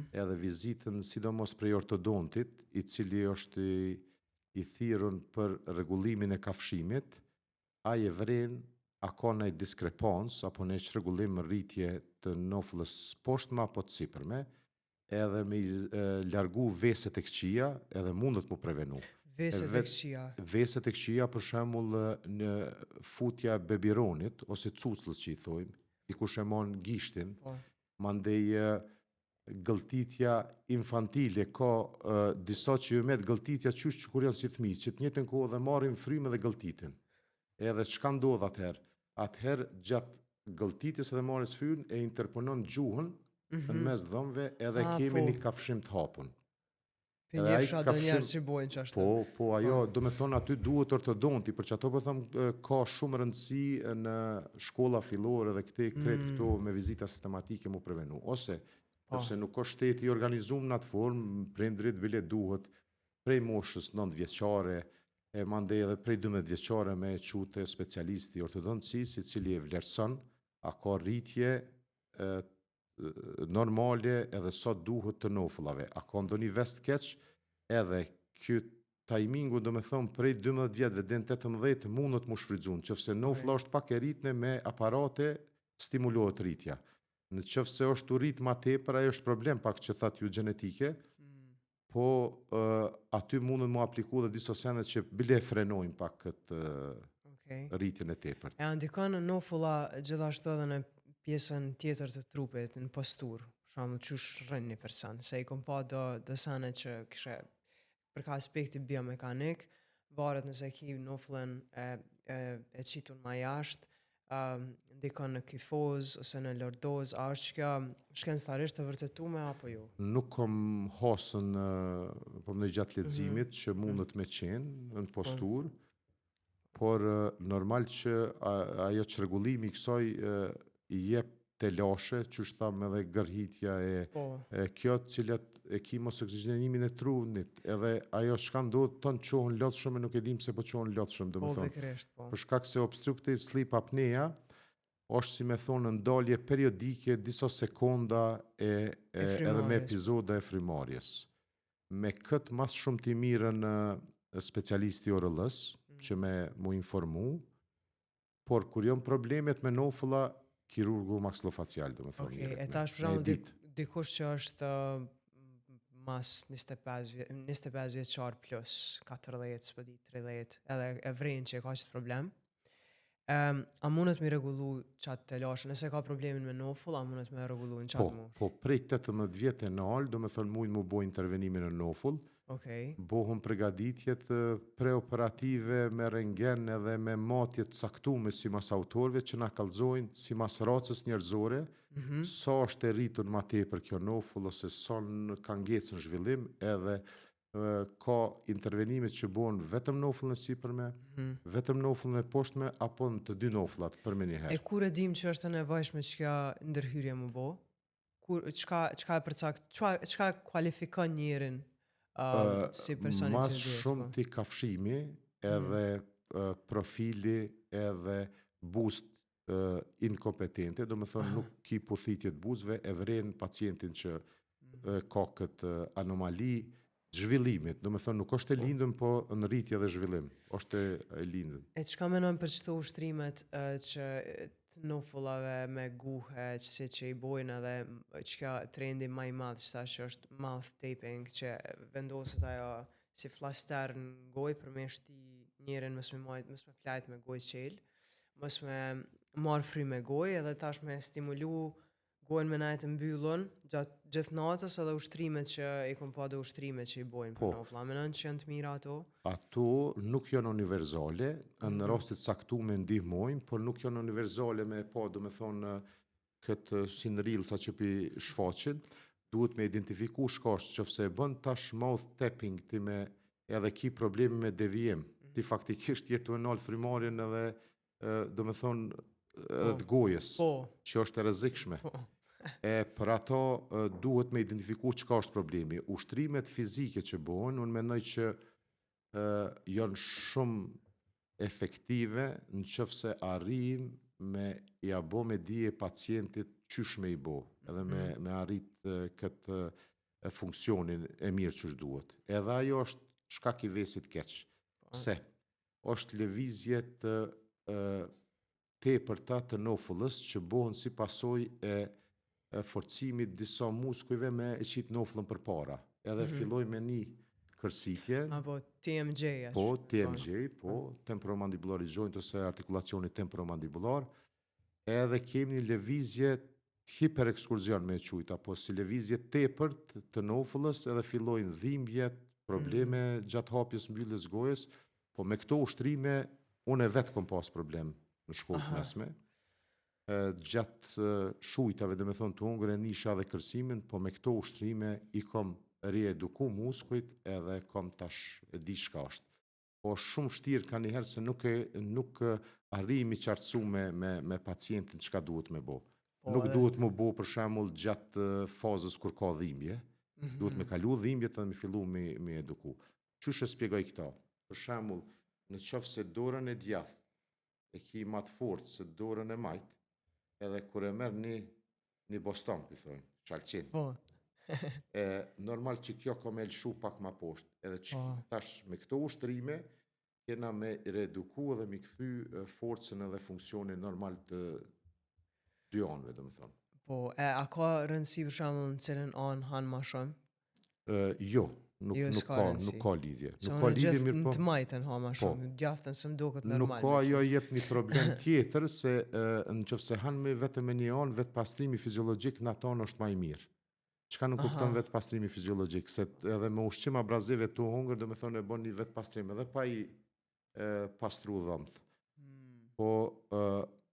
edhe vizitën sidomos prej ortodontit, i cili është i thirrën për rregullimin e kafshimit, ai e vren, a ka ndaj diskrepans apo në çrregullim rritje të nofullës poshtme apo të sipërme, edhe me largu veset e këqija, edhe mundet mu prevenu. Veset e këqija. Veset e këqija, për shembull, në futja bebironit, ose cuclës që i thojmë, dikush e mon gishtin, Po. mandej gëlltitja infantile, ka disa që ju met gëlltitja qysh që kur janë si fëmijë, që të njëjtën kohë dhe marrin frymë dhe gëlltitin. Edhe çka ndodh atëherë? Atëherë gjatë gëlltitjes edhe marrjes fryn e interponon gjuhën në mes dhëmbëve, edhe kemi një kafshim të hapun. Për njefsha do njerë që bojnë që ashtë. Po, ajo, do me thonë aty duhet ortodonti, për që ato po thëmë ka shumë rëndësi në shkolla fillore dhe kretë këto me vizita sistematike mu prevenu. Ose, nëse nuk ka shteti i organizuar në atë formë, prindrit bile duhet prej moshës 9 vjeçare, e mandej edhe prej 12 vjeçare me qute specialisti ortodoncisë, i cili e vlerëson, a ka rritje normale edhe sot duhet të nofullave. A ka ndonjë vest keq, edhe ky timingu do me thonë prej 12 vjetëve dhe në 18 mundët mu shfrydzun, qëfse nofulla është pak e rritne me aparate stimulohet rritja. Në qëfse është u rrit ma tepër, ajo është problem pak që thatë ju genetike, po aty mundën mu apliku dhe disa senet që bile frenojnë pak këtë rritjen e tepërt. E ndikon nofulla gjithashtu edhe në pjesën tjetër të trupit, në postur, shumë qysh rën një person, se i kom pa do sene që kishe për ka aspekti biomekanik, varet nëse ki nofullën e qitun ma jashtë, ndikon në kifoz ose në lordoz, a është që kjo shkencëtarisht të vërtetume apo jo? Nuk kom hasën po në gjatë leximit që mundet me qenë në postur, por normal që ajo çrregullimi i kësaj i jep të lashe, që është thamë edhe gërhitja e kjo cilat e ki mos oksigenimin e trunit, edhe ajo shka ndodh tonë qohën lotëshëm e nuk e dim se po qohën lotëshëm, dhe më thonë. Për shkak se obstructive sleep apnea, është si me thonë ndalje periodike disa sekonda edhe me epizoda e frymarrjes. Me këtë mas shumë t'i mirën specialisti ORL-s, që me mu informu, por kur jom problemet me nofulla, kirurgu maksilofacial, do me thonë. Okej, e tash për shembull dikush që është mas 25 vjeçar plus 40, s'po di 30, edhe e vren që e ka qëtë problem. A mundet me rregullu qatë të lashë? Nëse ka problemin me nofull, a mundet me rregullu në qatë mosh? Po, prej 18 vjetë e nalë, do me thonë mujnë mu boj intervenimin në nofull, bohën përgatitjet preoperative me rentgen edhe me matjet caktume si mas autorve që na kallzojnë si mas racës njerëzore, sa është e rritur ma tepër kjo nofull ose sa ka ngecën zhvillim, edhe ka intervenimet që bohen vetëm nofullën e sipërme, vetëm nofullën e poshtme, apo në të dy nofullat për me njëherë. E kur e dim që është e nevojshme që kjo ndërhyrje më bo? Çka kualifikon njerin si personi mas shumë ti kafshimi edhe profili edhe bust inkompetente, do me thonë nuk ki puthitjet buzve, e vren pacientin që ka këtë anomali zhvillimit, do me thonë nuk është e lindën, po në rritje dhe zhvillim, është e lindën. E çka menojmë për çto ushtrimet që nofullave me guhe, që i bojnë edhe që ka trendi ma i madh, që është mouth taping, që vendoset ajo si flaster në gojë për me shti njerin mos me flajt me gojë qelë, mos me marë fry me gojë, edhe tash me stimulu gojën me najtë mbyllun, gjithë natës edhe ushtrimet që i kom pa dhe ushtrimet që i bojnë për nofulla. Menon që janë të mira ato? Ato nuk janë universale, në rastit caktume ndihmojnë, por nuk janë universale me pa, do me thonë, këtë si në rilë sa që pi shfaqin, duhet me identifiku shkash që fse e bën tash mouth tapping ti me edhe ki problemi me devijim. Ti faktikisht jetu e nalë frimarjen edhe, do me thonë, edhe të gojës, që është e rrezikshme. Për ato duhet me identifiku çka është problemi. Ushtrimet fizike që bëhen, unë mendoj që janë shumë efektive në qëfse arrijm me ja bo me dije pacientit qysh me i bo, edhe me arrit këtë funksionin e mirë qysh duhet. Edhe ajo është shkak i vesit keq. Pse? Është lëvizje të tepërta të nofullës që bëhen si pasojë e forcimit disa muskujve me e qitë noflën përpara. Edhe filloj me një kërsitje, Apo TMJ, po, TMJ, po, temporomandibular joint ose artikulacioni temporomandibular, edhe kemi një lëvizje hiperekskurzion me quajt, apo si lëvizje tepërt të nofullës, edhe fillojnë dhimbjet, probleme gjatë hapjes mbylljes gojës, po me këto ushtrime unë e vetë kom pas problem në shkollë mesme. Gjatë shujtave, dhe me thonë të hungër e nisha dhe kërsimin, po me këto ushtrime i kom rieduku muskujt edhe kom tash e di shka është. Po shumë vështirë ka njëherë se nuk arrimi qartësu me pacientin çka duhet me bo. Nuk duhet me bo për shembull gjatë fazës kur ka dhimbje, duhet me kalu dhimbjet edhe me fillu me eduku. Qysh e spjegoj këta? Për shembull, në qoftë se dorën e djathtë e ki ma të fortë se dorën e majtë, edhe kur e merr një boston, thojnë, qalqin. Po. Normal që kjo ka me lëshu pak ma poshtë, edhe që tash me këto ushtrime kena me reeduku edhe me kthy forcën edhe funksionin normal të dy anëve, dhe më thonë. Po, a ka rëndësi për shembull në cilën anë han ma shumë? Jo, nuk ka lidhje. Nuk ka lidhje, mirë po. Të majtën ha ma shumë, djathtën se më duket normal. Nuk ka ajo jep një problem tjetër, se në qoftë se han vetëm me një anë, vetë pastrimi fiziologjik në atë anë është ma i mirë. Çka nuk kupton vetë pastrimi fiziologjik, se edhe me ushqim abrazive të hungër, dhe me thonë e bon një vetë pastrim, edhe pa i pastru dhëmth. Po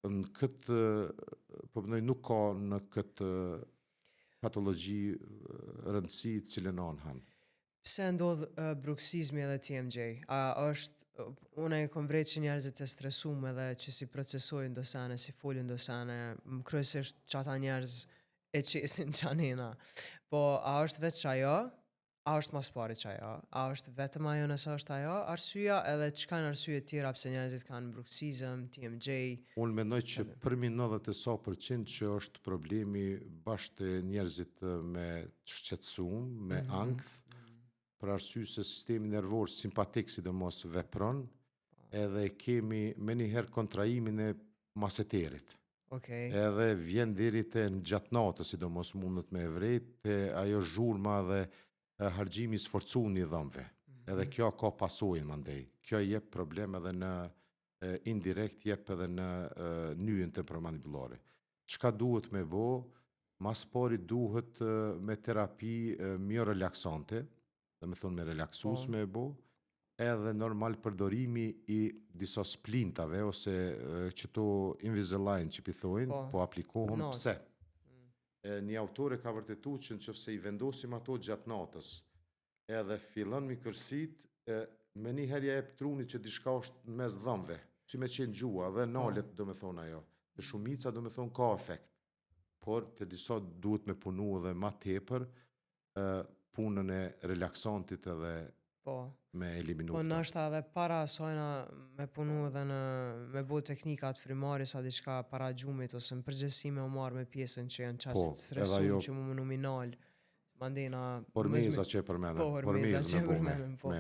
në këtë, po bëndoj nuk ka në këtë patologji rëndësi cilën anë hanë. Pse ndodh bruksizmi edhe TMJ? A është, unë e kom vrejt që njerëzit e stresume dhe që si procesojnë dosane, si folin dosane, kryesisht që ata njerëz e qesin qanina. Po, a është vetë që ajo? A është mas pari që ajo? A është vetëm ajo nëse është ajo? Arsyeja edhe që kanë arsye tjera pse njerëzit kanë bruksizëm, TMJ? Unë mendoj që përmi 90% që është problemi bashkë njerëzit me shqetësum, me ankth, për arsye se sistemi nervor simpatik sidomos vepron, edhe kemi me njëherë kontraimin e maseterit. Edhe vjen deri te në gjatë natës, sidomos mundet me vrejt, te ajo zhurma dhe hargjimi sforcu një dhëmve. Edhe kjo ka pasojnë mandej. Kjo jep problem edhe në indirekt jep edhe në nyjen temporomandibulare. Çka duhet me bo? Mas pari duhet me terapi mjorelaksante, dhe me thonë me relaksus me bo, edhe normal përdorimi i disa splintave, ose qëto Invisalign që pithojnë, po aplikohen. Pse? Një autore ka vërtetu që nëse i vendosim ato gjatë natës, edhe fillon mi kërsit, me një herja e trunit që diçka është në mes dhëmve, si me qenë gjua dhe nalet, do me thonë ajo. Dhe shumica, do me thonë, ka efekt. Por, të disa duhet me punu edhe ma tepër, punën e relaksantit edhe me eliminu. Po nështë edhe para asojna me punu edhe me bo teknikat frimaris a diçka para gjumit, ose në përgjësi me marrë me pjesën që janë qashtë stresun që mu më nominal. Hormeza që e përmenëm. Po, hormeza që e përmenëm, po.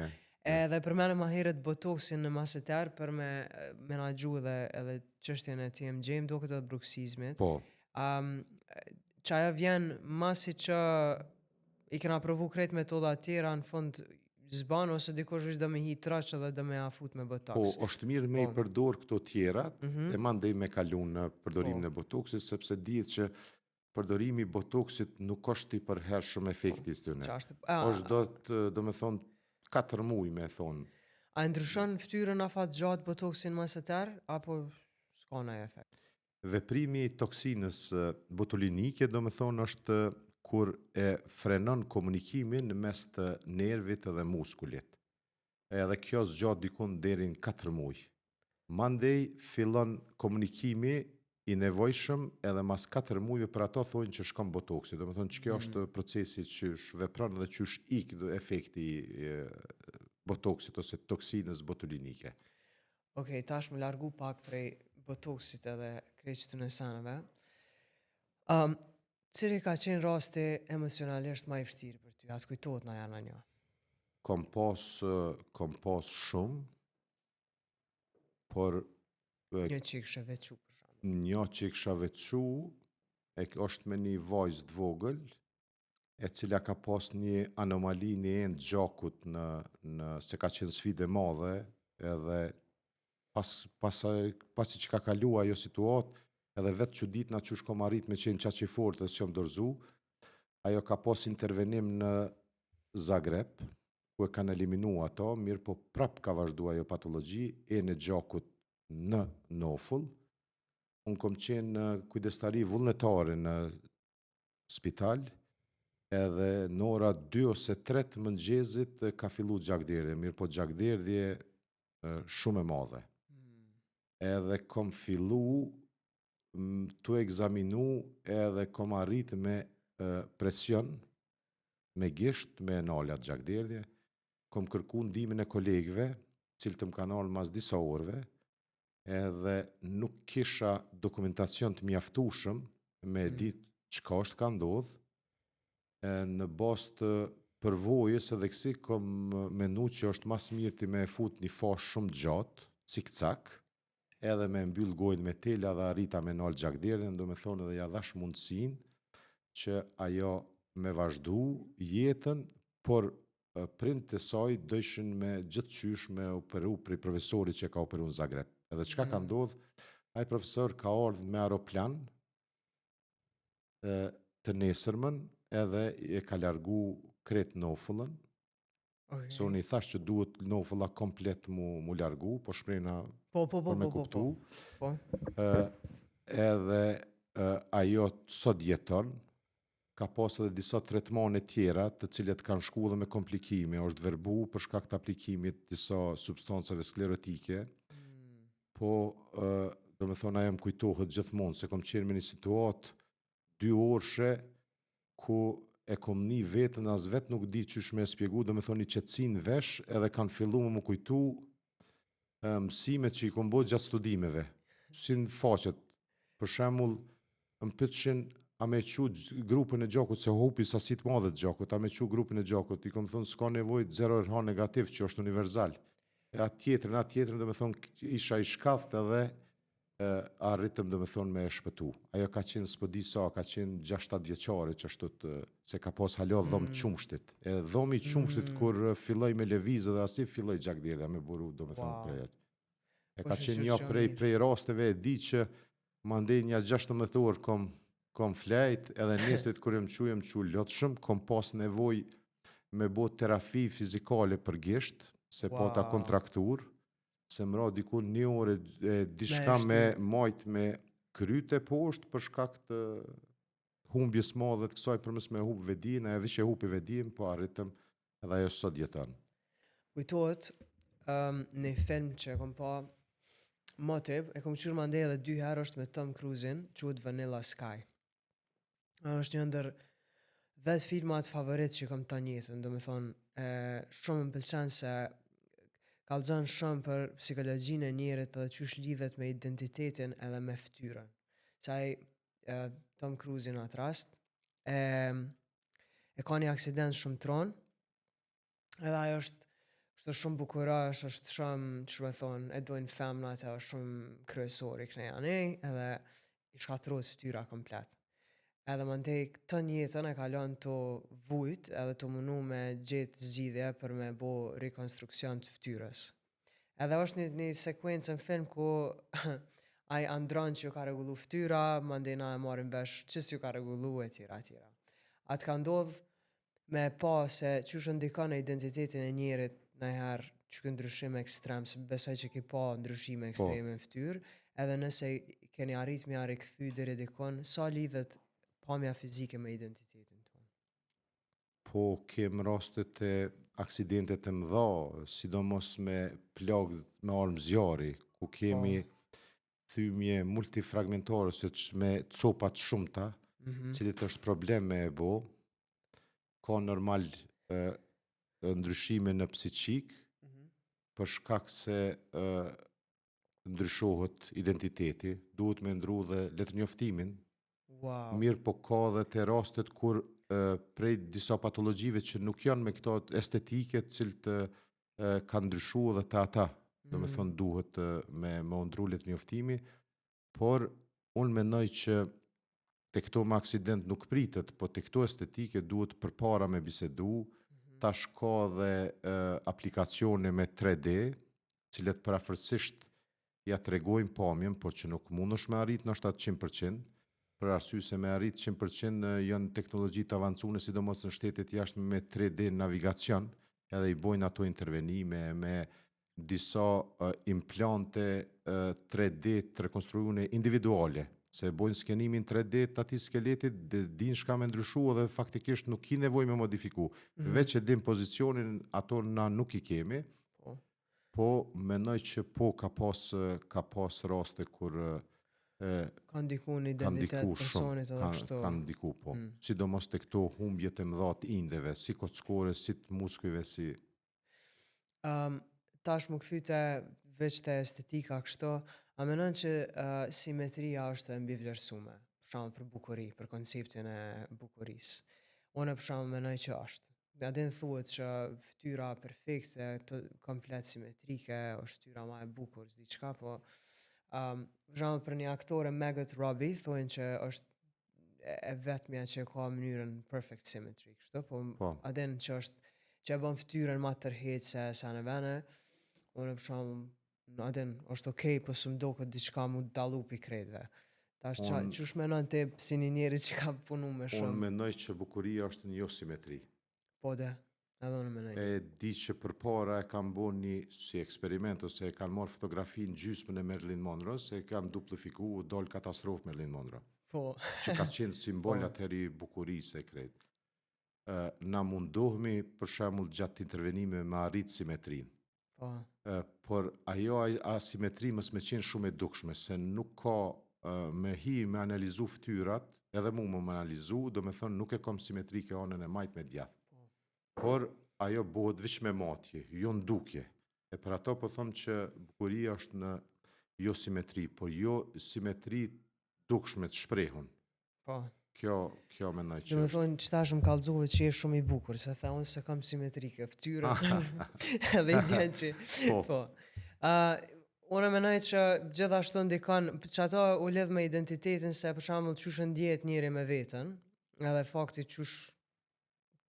Edhe përmenëm ma heret botoksin në maseter për me menagju edhe qështjen e TMJ, më do këtë edhe bruksizmit. Po. Që ajo vjen masi që i kena provu krejt metoda tjera, në fund zban, ose dikosh është do me hi trash edhe do me afut me botoks. Po, është mirë me i përdor këto tjerat, e mandej me kalun në përdorimin e botoksit, sepse dihet që përdorimi botoksit nuk është i përhershëm efektit të ne. është do me thonë 4 muaj me thonë. A ndryshon ftyrën afat gjatë botoksin maseter, apo s'ka në efekt? Veprimi toksinës botulinike, do me thonë, është kur e frenon komunikimin mes të nervit dhe muskulit. Edhe kjo zgjat dikun deri në 4 muaj. Mandej fillon komunikimi i nevojshëm edhe mas 4 muajve, për ato thonë që shkon botoksi. Do me thonë që kjo është procesi që vepron dhe që ik efekti botoksit ose toksinës botulinike. Okej, tash më largu pak prej botoksit edhe kreqët në sanëve. Cili ka qenë rasti emocionalisht ma i vështirë për ty? As kujtohet na janë një? Kom pas shumë, por Një që i kështë veçu për shembull. një që i kisha veçu, është me një vajzë të vogël, e cila ka pas një anomali një endë gjakut se ka qenë sfide madhe, edhe pasi që ka kalu ajo situatë, edhe vetë që ditë na që shkom arrit me qenë qaq i fort dhe që më dorzu, ajo ka pas intervenim në Zagreb, ku e kanë eliminu ato, mirë po prap ka vazhdu ajo patologji, e në gjakut në nofull. Unë kom qenë kujdestari vullnetare në spital, edhe në ora 2 ose 3 të mëngjezit ka fillu gjakderdhje, mirë po gjakderdhje shumë e madhe. Edhe kom fillu të egzaminu edhe kom arrit me presion, me gisht, me nalat gjakderdhje, kom kërku ndimin e kolegëve, cilë të më kanë ardhur mas disa orëve, edhe nuk kisha dokumentacion të mjaftueshëm me ditë çka është ka ndodhë, në bazë të përvojës edhe kësi kom menu që është mas mirë ti me fut një fash shumë gjatë, cik-cak, edhe me mbyll gojnë me tela dhe arrita me nalë gjakderdhjen, do me thonë edhe ja dhash mundësin që ajo me vazhdu jetën, por prind të saj dëshin me gjithçysh me operu prej profesorit që ka operu në Zagreb. Edhe çka ka ndodhë, ai profesor ka ardhur me aeroplan të nesërmën, edhe e ka largu kret nofullën, se unë i thash që duhet nofulla komplet mu largu, po shprejna për me kuptu. Edhe ajo sot jeton, ka pas edhe disa tretmane tjera të cilet kanë shku dhe me komplikime, është verbu për shkak të aplikimit disa substancave sklerotike, po do me thonë ajo më kujtohet gjithmonë, se kom qenë me një situatë 2 orëshe, ku e kom një vetën, as vetë nuk di qysh me spjegu, do me thonë një qetësin vesh, edhe kanë fillu më kujtu mësimet që i kom bërë gjatë studimeve. Si në faqet, për shembull, më pyetshin a me qu grupin e gjakut, se hupi sasit madhe të gjakut, a me qu grupin e gjakut, i kom thonë s'ka nevojë zero RH negativ që është universal. E atë tjetërën, do me thonë, isha i shkaft edhe arritëm do me thonë me shpëtu. Ajo ka qenë s'pëdi sa, ka qenë 6-7 vjeqare që ashtot, se ka pos halo dhom qumshtit. E dhomi qumshtit kur filloj me levizë dhe asi filloj gjakderdhja me buru, do me thonë prejet. E ka qenë një prej rasteve e di që mandej një 16 orë kom flejt, edhe nesrit kur jem qu lotëshëm, kom pas nevoj me bo terapi fizikale për gisht, se po ta kontraktur, se mëra diku 1 orë dishka me majt me kryte poshtë për shkak të humbjes madhe të kësaj përmes me hub vedin, e vish e hupi vedin, po arritëm edhe ajo sot jeton. Kujtohet në film që kom pa Motiv, e kom qyrë mandej edhe 2 herë është me Tom Cruise-in, quhet Vanilla Sky. është një ndër 10 filmat favorit që kom të njëtën, do me thonë, shumë më pëlqen se kallëzon shumë për psikologjinë e njerit edhe qysh lidhet me identitetin edhe me ftyrën. Saj Tom Cruise në atë rast e ka një aksident shumë tron, edhe ajo është shumë bukurash, është shumë, që me thonë, e dojnë femnat, e është shumë kryesori këne janë, edhe i shkatërot ftyra komplet. Edhe më ndej këtë njëtën e kalon të vujt edhe të mënu me gjetë zgjidhje për me bo rekonstruksion të ftyrës. Edhe është një sekuencë në film ku ai andron që ju ka regullu ftyra, më ndej na e marim vesh qësë ju ka regullu e tjera. Atë ka ndodhë me pa se që shë ndikon e identitetin e njerit nëjherë që kë ndryshime ekstrem, se besoj që ki pa ndryshime ekstreme në ftyrë, edhe nëse keni arrit me a rikëthy deri dikon, sa lidhet pamja fizike me identitetin tonë? Po, kem rastet e aksidentet e mëdha, sidomos me plagë me armë zjari, ku kemi thymje multifragmentare, me copat shumëta, cilit është probleme e bo, ka normal ndryshime në psiqik, për shkak se ndryshohet identiteti, duhet me ndru dhe letërnjoftimin. Mirë po ka dhe të rastet kur prej disa patologjive që nuk janë me këto estetike cilët ka ndryshu dhe të ata. do me thonë duhet me ndrullet mjoftimi, por unë mendoj që te këto me aksident nuk pritet, po te këto estetike duhet përpara me bisedu, tash ka dhe aplikacione me 3D, cilet parafërsisht ja tregojnë pamjen, por që nuk mundesh me arrit në 100%, për arsye se me arrit 100% janë teknologji të avancuar, sidomos në shtetet jashtme me 3D navigacion, edhe i bojnë ato intervenime me disa implante 3D të rekonstruune individuale, se bojnë skenimin 3D të ati skeletit dhe din shka me ndryshu edhe faktikisht nuk ki nevoj me modifiku. Veç e din pozicionin, ato na nuk i kemi, po menoj që po ka pas raste kur ka ndiku në identitet personit edhe kështu. Ka ndiku, po. Sidomos të këto humbjet e mëdha të indeve, si kockore, si të muskujve, si... Tash më kthyte veç të estetika kështu, a menon që simetria është e mbivlerësume, për shembull për bukuri, për konceptin e bukurisë. Unë për shembull menoj që është. Gadin thuhet që fytyra perfekte, komplet simetrike, është fytyra më e bukur, diçka, po për shembull për një aktore Margot Robbie thonë që është e vetmja që ka mënyrën perfect symmetry, kështu, po adin që është që e bën fytyrën më tërheqëse sa në vene, unë për shembull adin është okej, po s'm duket diçka mu dallu pi krejtve. Tash çush menon ti si një njeri që ka punu me shumë? Unë mendoj që bukuria është një simetri. Po edhe unë mendoj. E di që përpara e kam bën një si eksperiment ose e kanë marrë fotografi në gjysmën e Marilyn Monroe, se e kanë duplifiku, u dol katastrofë Marilyn Monroe. Po. Që ka qenë simbol atëri bukurisë e krejt. Na mundohemi për shembull gjatë intervenime me arrit simetrinë. Po. Por ajo asimetri mos me qenë shumë e dukshme, se nuk ka me analizu fytyrat, edhe mu më analizu, do me thonë nuk e kom simetrike anën e majt me djath. Por ajo bëhet veç me matje, jo në dukje. E për ato po them që bukuria është në jo simetri, por jo simetri dukshme të shprehun. Po. Kjo mendoj që. Do me thonë që tash më kallëzove që je shumë i bukur, se tha unë se kam simetrike fytyrë. Edhe i bjen që. Po. Unë menoj që gjithashtu ndikon, që ato u lidh me identitetin, se për shembull çush ndjehet njëri me veten, edhe fakti çush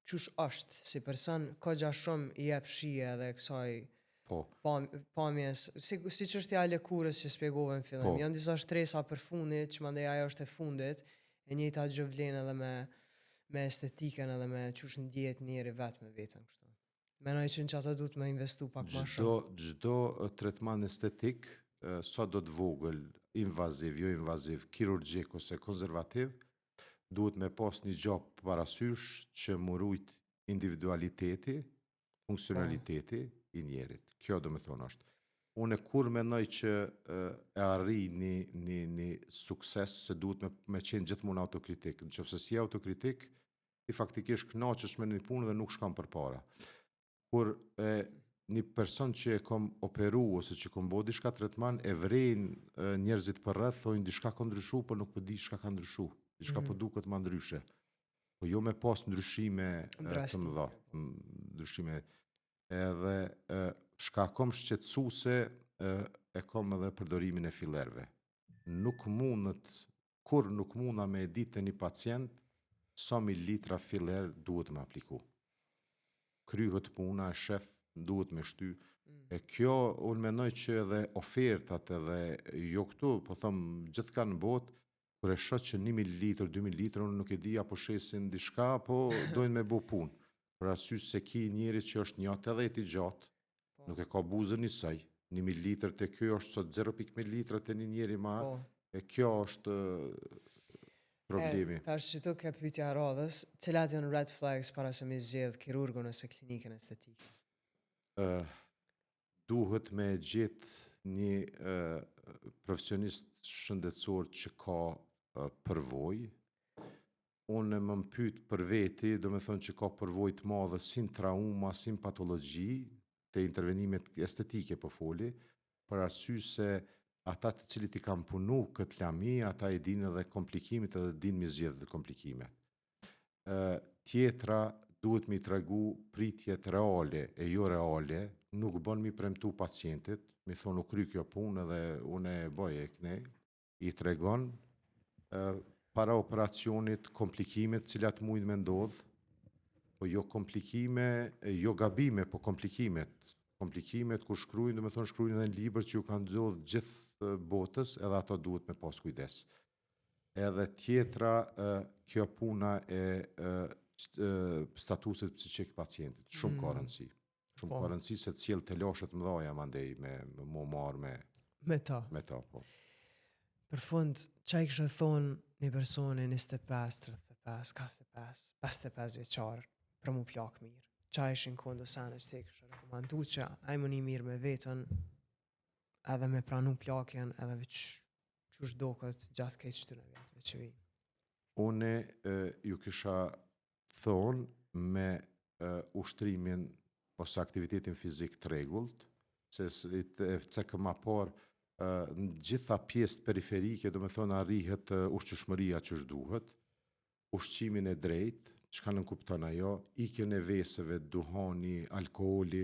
është si person, ka gja shumë i jep shije edhe kësaj pamjes, si çështja e lëkurës që shpjegova në fillim. Janë disa shtresa për fundit, që mandej ajo është e fundit, e njëjta gjë vlen edhe me estetikën edhe me çush ndjehet njëri vetë me veten kështu. Menoj që në që ato du të me investu pak ma shumë. Gjdo tretman estetik, sa do të vogël, invaziv, jo invaziv, kirurgjik ose konservativ, duhet me pas një gjop parasysh që murujt individualiteti, funksionaliteti i njerit. Kjo do me thonë është. Unë kur menoj që e arri një sukses, se duhet me qenë gjithmonë autokritik. Në qofse si autokritik, i faktikisht knaqesh me një punë dhe nuk shkam për para. Kur një person që e kom operu ose që kom bo diçka tretman, e vrejnë njerëzit për rreth, thojnë diçka ka ndryshu, por nuk për di shka ka ndryshu. Diçka për duket ma ndryshe. Po jo me pas ndryshime të mëdha. Ndryshime edhe shka kom shqetsu se e kom edhe përdorimin e fillerve. Kur nuk muna me ditë një pacient, sa mililitra filler duhet me apliku. Kryhet puna, shef duhet me shty. E kjo, unë menoj që edhe ofertat edhe jo këtu, po thëmë gjithë ka në botë, kër e shët që 1 mililitër, 2 mililitër, unë nuk e di apo shesin diçka, po dojnë me bo punë. Për arsys se ki njeri që është njatë edhe e ti gjatë, nuk e ka buzën njësaj. 1 mililitër të kjo është sot 0,1 mililitër të një njeri ma, e kjo është problemi. Tash që tu ke pyetja radhës, cilat janë red flags para se me zgjedh kirurgun ose klinikën estetike? Duhet me gjetë një profesionist shëndetësor që ka përvojë. Unë më pyet për veti, do me thonë që ka përvojë të madhe sin trauma, sin patologji, të intervenimet estetike po foli, për arsye se ata të cilit i kam punu këtë lami, ata i dinë edhe komplikimit edhe dinë mi zgjedhë dhe komplikimet. Tjetra duhet mi tregu pritjet reale e jo reale nuk bën mi premtu pacientit, mi thonë u kry kjo punë edhe unë e bëj e kënej, i tregon para operacionit komplikimet cilat mujnë me ndodhë, po jo komplikime, jo gabime, po komplikimet. Komplikimet kur shkruajnë, do me thonë shkruajnë edhe në libër që ju kanë ndodhur gjithë botës, edhe ato duhet me pas kujdes. Edhe tjetra, kjo puna e statusit psiqik të pacientit, shumë ka rëndësi. Shumë ka rëndësi se të sjell të loshet mëdhaja mandej me mu marrë Me ta. me ta, po. Për fund, çaj kështë thonë një personi 25, 35, 45, 55 vjeqar për mu plak mirë? Çaj ishin kondo sene që te kështë rekomandu që ajmë një mirë me vetën edhe me pranu plakjen edhe veç qësh do këtë gjatë kejtë qëtë në vjetëve që vinë? Une ju kisha thonë me ushtrimin ose aktivitetin fizik të rregullt, se cekë ma por në gjitha pjesët periferike, do me thonë arrihet ushqyshmëria që shduhet, ushqimin e drejt, çka nuk kupton ajo, ikjen e veseve, duhani, alkooli,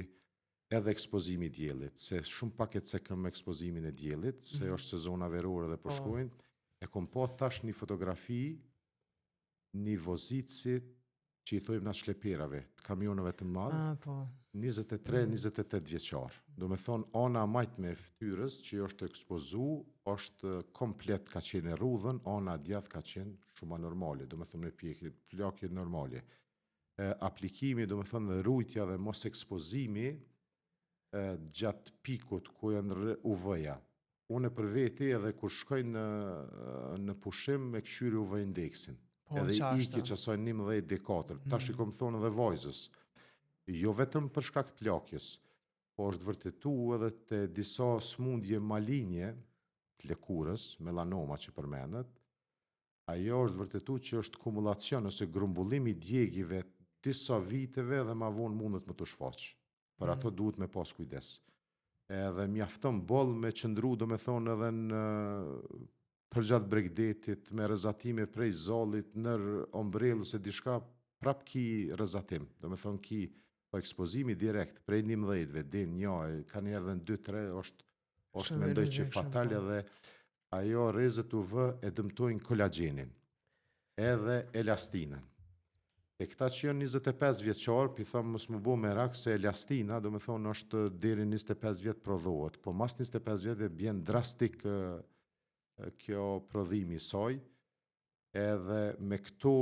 edhe ekspozimi i diellit, se shumë pak e cekëm ekspozimin e diellit, se është sezona verore dhe po shkojnë, e kom po tash një fotografi, një vozicit, që i thojmë na shleperave, të kamionëve të madh, 23-28 vjeçar. Do me thonë, ana majt me ftyrës që është ekspozu, është komplet ka qenë e rrudhën, ana djath ka qenë shumë normale, do me thonë me plakje normale. Aplikimi, do me thonë, dhe rujtja dhe mos ekspozimi gjatë pikut ku janë UV-ja. Unë për veti edhe kur shkoj në pushim me këshyri UV indeksin. Edhe iki që asoj 11 D4, tash i kom thonë edhe vajzës, jo vetëm për shkak të plakjes, po është vërtetu edhe të disa smundje malinje të lëkurës, melanoma që përmendet, ajo është vërtetu që është kumulacion ose grumbullimi djegjive disa viteve dhe ma vonë mundet më të shfaqë. Për ato duhet me pas kujdes. Edhe mjafton boll me qëndru, do me thonë edhe në përgjatë bregdetit, me rëzatime prej zollit, nër ombrellë, se dishka prap ki rëzatim. Do me thonë ki po ekspozimi direkt, prej 11-ve, din një, ka njerë dhe në 2-3, është mendoj që fatale dhe ajo rrezet UV e dëmtojnë kolagjenin, edhe elastinën. E këta që janë 25 vjeçar, pi thamë mos më bo merak se elastina, do me thonë është deri 25 vjet prodhohet, po mas 25 vjet e bjen drastik kjo prodhimi saj, edhe me këto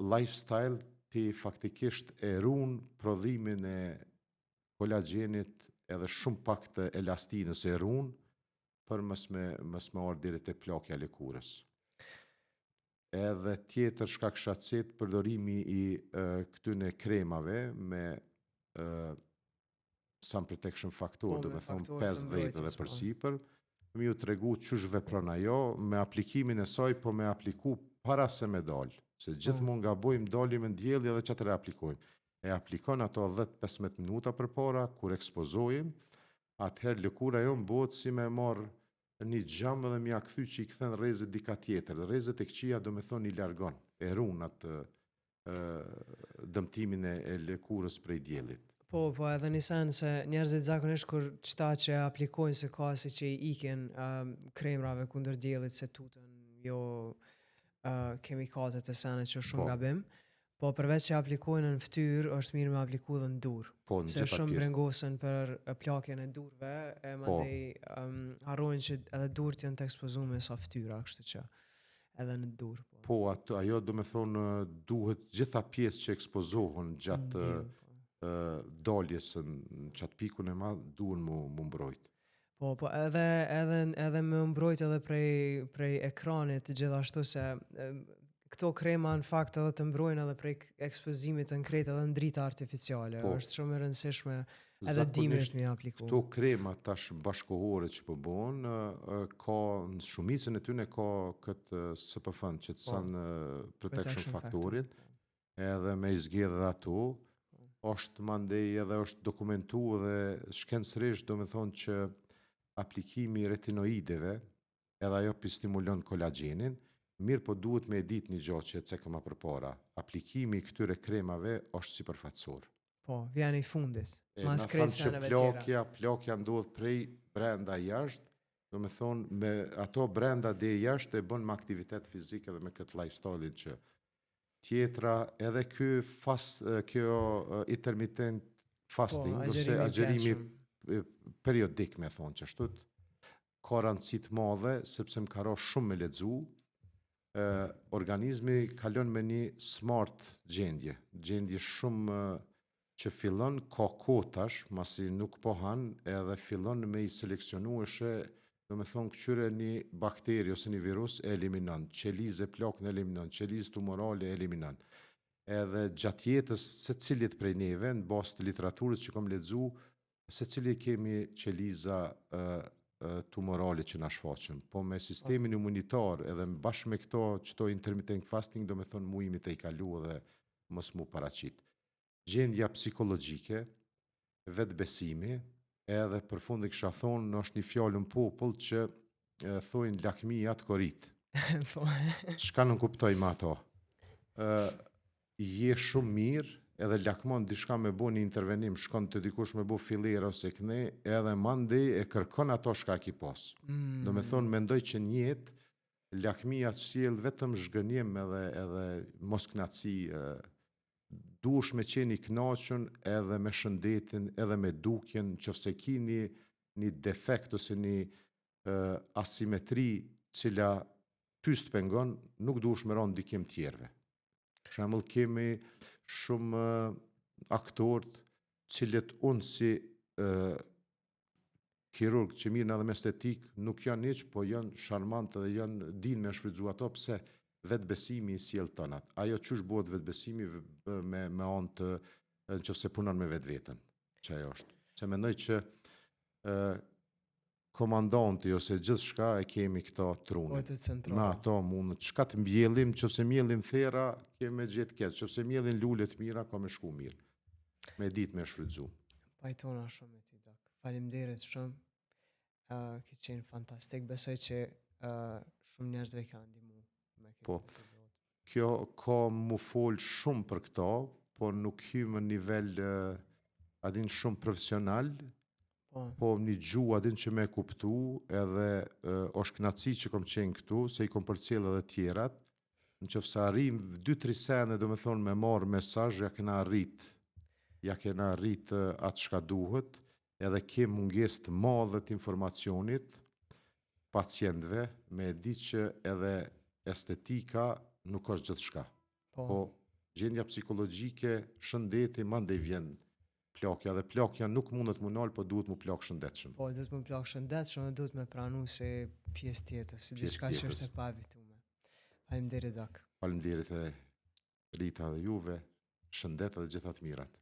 lifestyle ti faktikisht e runë prodhimin e kolagjenit edhe shumë pak të elastinës e runë për mës me orë diri të plakja lëkurës. Edhe tjetër shka kësha cet përdorimi i këtyne kremave me sun protection factor, do me thonë 50 dhe për sipër, mi ju të regu qësh vepron ajo, me aplikimin e saj, po me apliku para se me dalë. Se gjithmonë nga bojmë dalim në djeli edhe që të reaplikojmë. E aplikon ato 10-15 minuta për para, kur ekspozojmë, atëherë lëkura jo më botë si me marë një gjamë dhe mja këthy që i këthen rrezet dika tjetër. Rrezet e këqia do me thonë i largon, e runë atë dëmtimin e lëkurës prej djelit. Po edhe një sen se njerëzit zakonisht kur qëta që aplikojnë se ka si që i iken kremrave kundër djelit se tutën jo kemikatët e sene që shumë gabim, po përveç që aplikojnë në ftyrë, është mirë me apliku dhe në dur. Se shumë brengosën për plakjen e durve, e mandej harrojnë që edhe durët janë të ekspozume sa ftyra, kështu që edhe në dur. Po, ajo do me thonë duhet gjitha pjesë që ekspozohen gjatë daljes në qatë pikun e madhë duhen mu mbrojt. Po, edhe me mbrojt edhe prej ekranit gjithashtu se këto krema në fakt edhe të mbrojnë edhe prej ekspozimit të nkret edhe në drita artificiale. Është shumë e rëndësishme edhe dimrisht me apliku. Këto krema tash bashkohore që përbon, ka në shumicën e tyne ka këtë SPF-n që të sanë protection faktorin, edhe me izgjedhe dhe ato, është mandej edhe është dokumentu dhe shkencërisht do me thonë që aplikimi retinoideve edhe ajo për stimulon kolagjenin, mirë po duhet me edit një gjatë që e cekëma për para. Aplikimi këtyre kremave është si përfatsor. Po, vjen i fundit. E Mas na krejt thanë që seneve tjera. plakja ndodh prej brenda jashtë, do me thonë me ato brenda dhe jashtë e bën me aktivitet fizik edhe me këtë lifestyle-in që tjetra edhe kjo intermittent fasting, ose agjerimi periodik me thonë që shtut, ka rëndësi të madhe, sepse më ka ra shumë me lexu, organizmi kalon me një smart gjendje shumë që fillon ka kotash, masi nuk po han, edhe fillon me i seleksionueshe, do me thonë këqyre një bakteri ose një virus e eliminon, qelize plakën e eliminon, qelize tumorale e eliminon. Edhe gjatë jetës se cilit prej neve, në bazë të literaturës që kom lexu, se cili kemi qeliza tumorale që na shfaqen, po me sistemin imunitar edhe bashkë me këto intermittent fasting, do me thonë mujimi të i kalu edhe mos mu paraqit. Gjendja psikologjike, vetbesimi, edhe për fundi kisha thonë, është një fjalë në popull që thojnë lakmia të korit. Çka nuk kuptoj me ato? Je shumë mirë, edhe lakmon diçka me bo një intervenim, shkon të dikush me bo filera ose këne, edhe mandej e kërkon ato shka ki pas. Do me thonë, mendoj që njetë, lakmia të sjell vetëm zhgënjim edhe mos knaci, duhesh me qenë i kënaqur edhe me shëndetin, edhe me dukjen, nëse ki një defekt ose një asimetri cila ty s'pengon, nuk duhesh me rënë ndikim tjerëve. Për shembull, kemi shumë aktorë cilët unë si kirurg që mirën edhe me estetik nuk janë hiç, po janë sharmant edhe dinë me shfrytzu ato, pse vetbesimi i sjell tonat. Ajo çysh bëhet vetbesimi me anë të nëse punon me vetveten. Çajo është. Se mendoj që komandanti ose gjithçka e kemi këto trune. Me ato mund çka të mbjellim, nëse mbjellim thera, kemi gjetë keq, nëse mbjellim lule të mira, ka me shku mirë. Me ditë me shfrytzu. Pajtona shumë me ty, Dok. Faleminderit shumë. Ki qenë fantastik. Besoj që shumë njerëzve ka ndihmu me këtë epizod. Kjo ka mu fol shumë për këto, po nuk hymë në nivel adin shumë profesional, po një gjuhë adin që me kuptu, edhe është knaci që kom qenë këtu, se i kom përcjell edhe tjerat, në që fësa arrim 2-3 sene, do me thonë me marë mesazh, ja kena rrit atë shka duhet, edhe kem mungesë të madhe të informacionit pacientëve, me di që edhe estetika nuk është gjithçka. Po gjendja psikologjike, shëndeti, mandej vjen plakja, dhe plakja nuk mundet mu nal, po duhet mu plak shëndetshëm. Po, duhet mu plak shëndetshëm, dhe duhet me pranu se pjesë tjetër, si diçka që është e pavitume. Faleminderit, Dok. Faleminderit e Rita dhe juve, shëndet dhe gjithat mirat.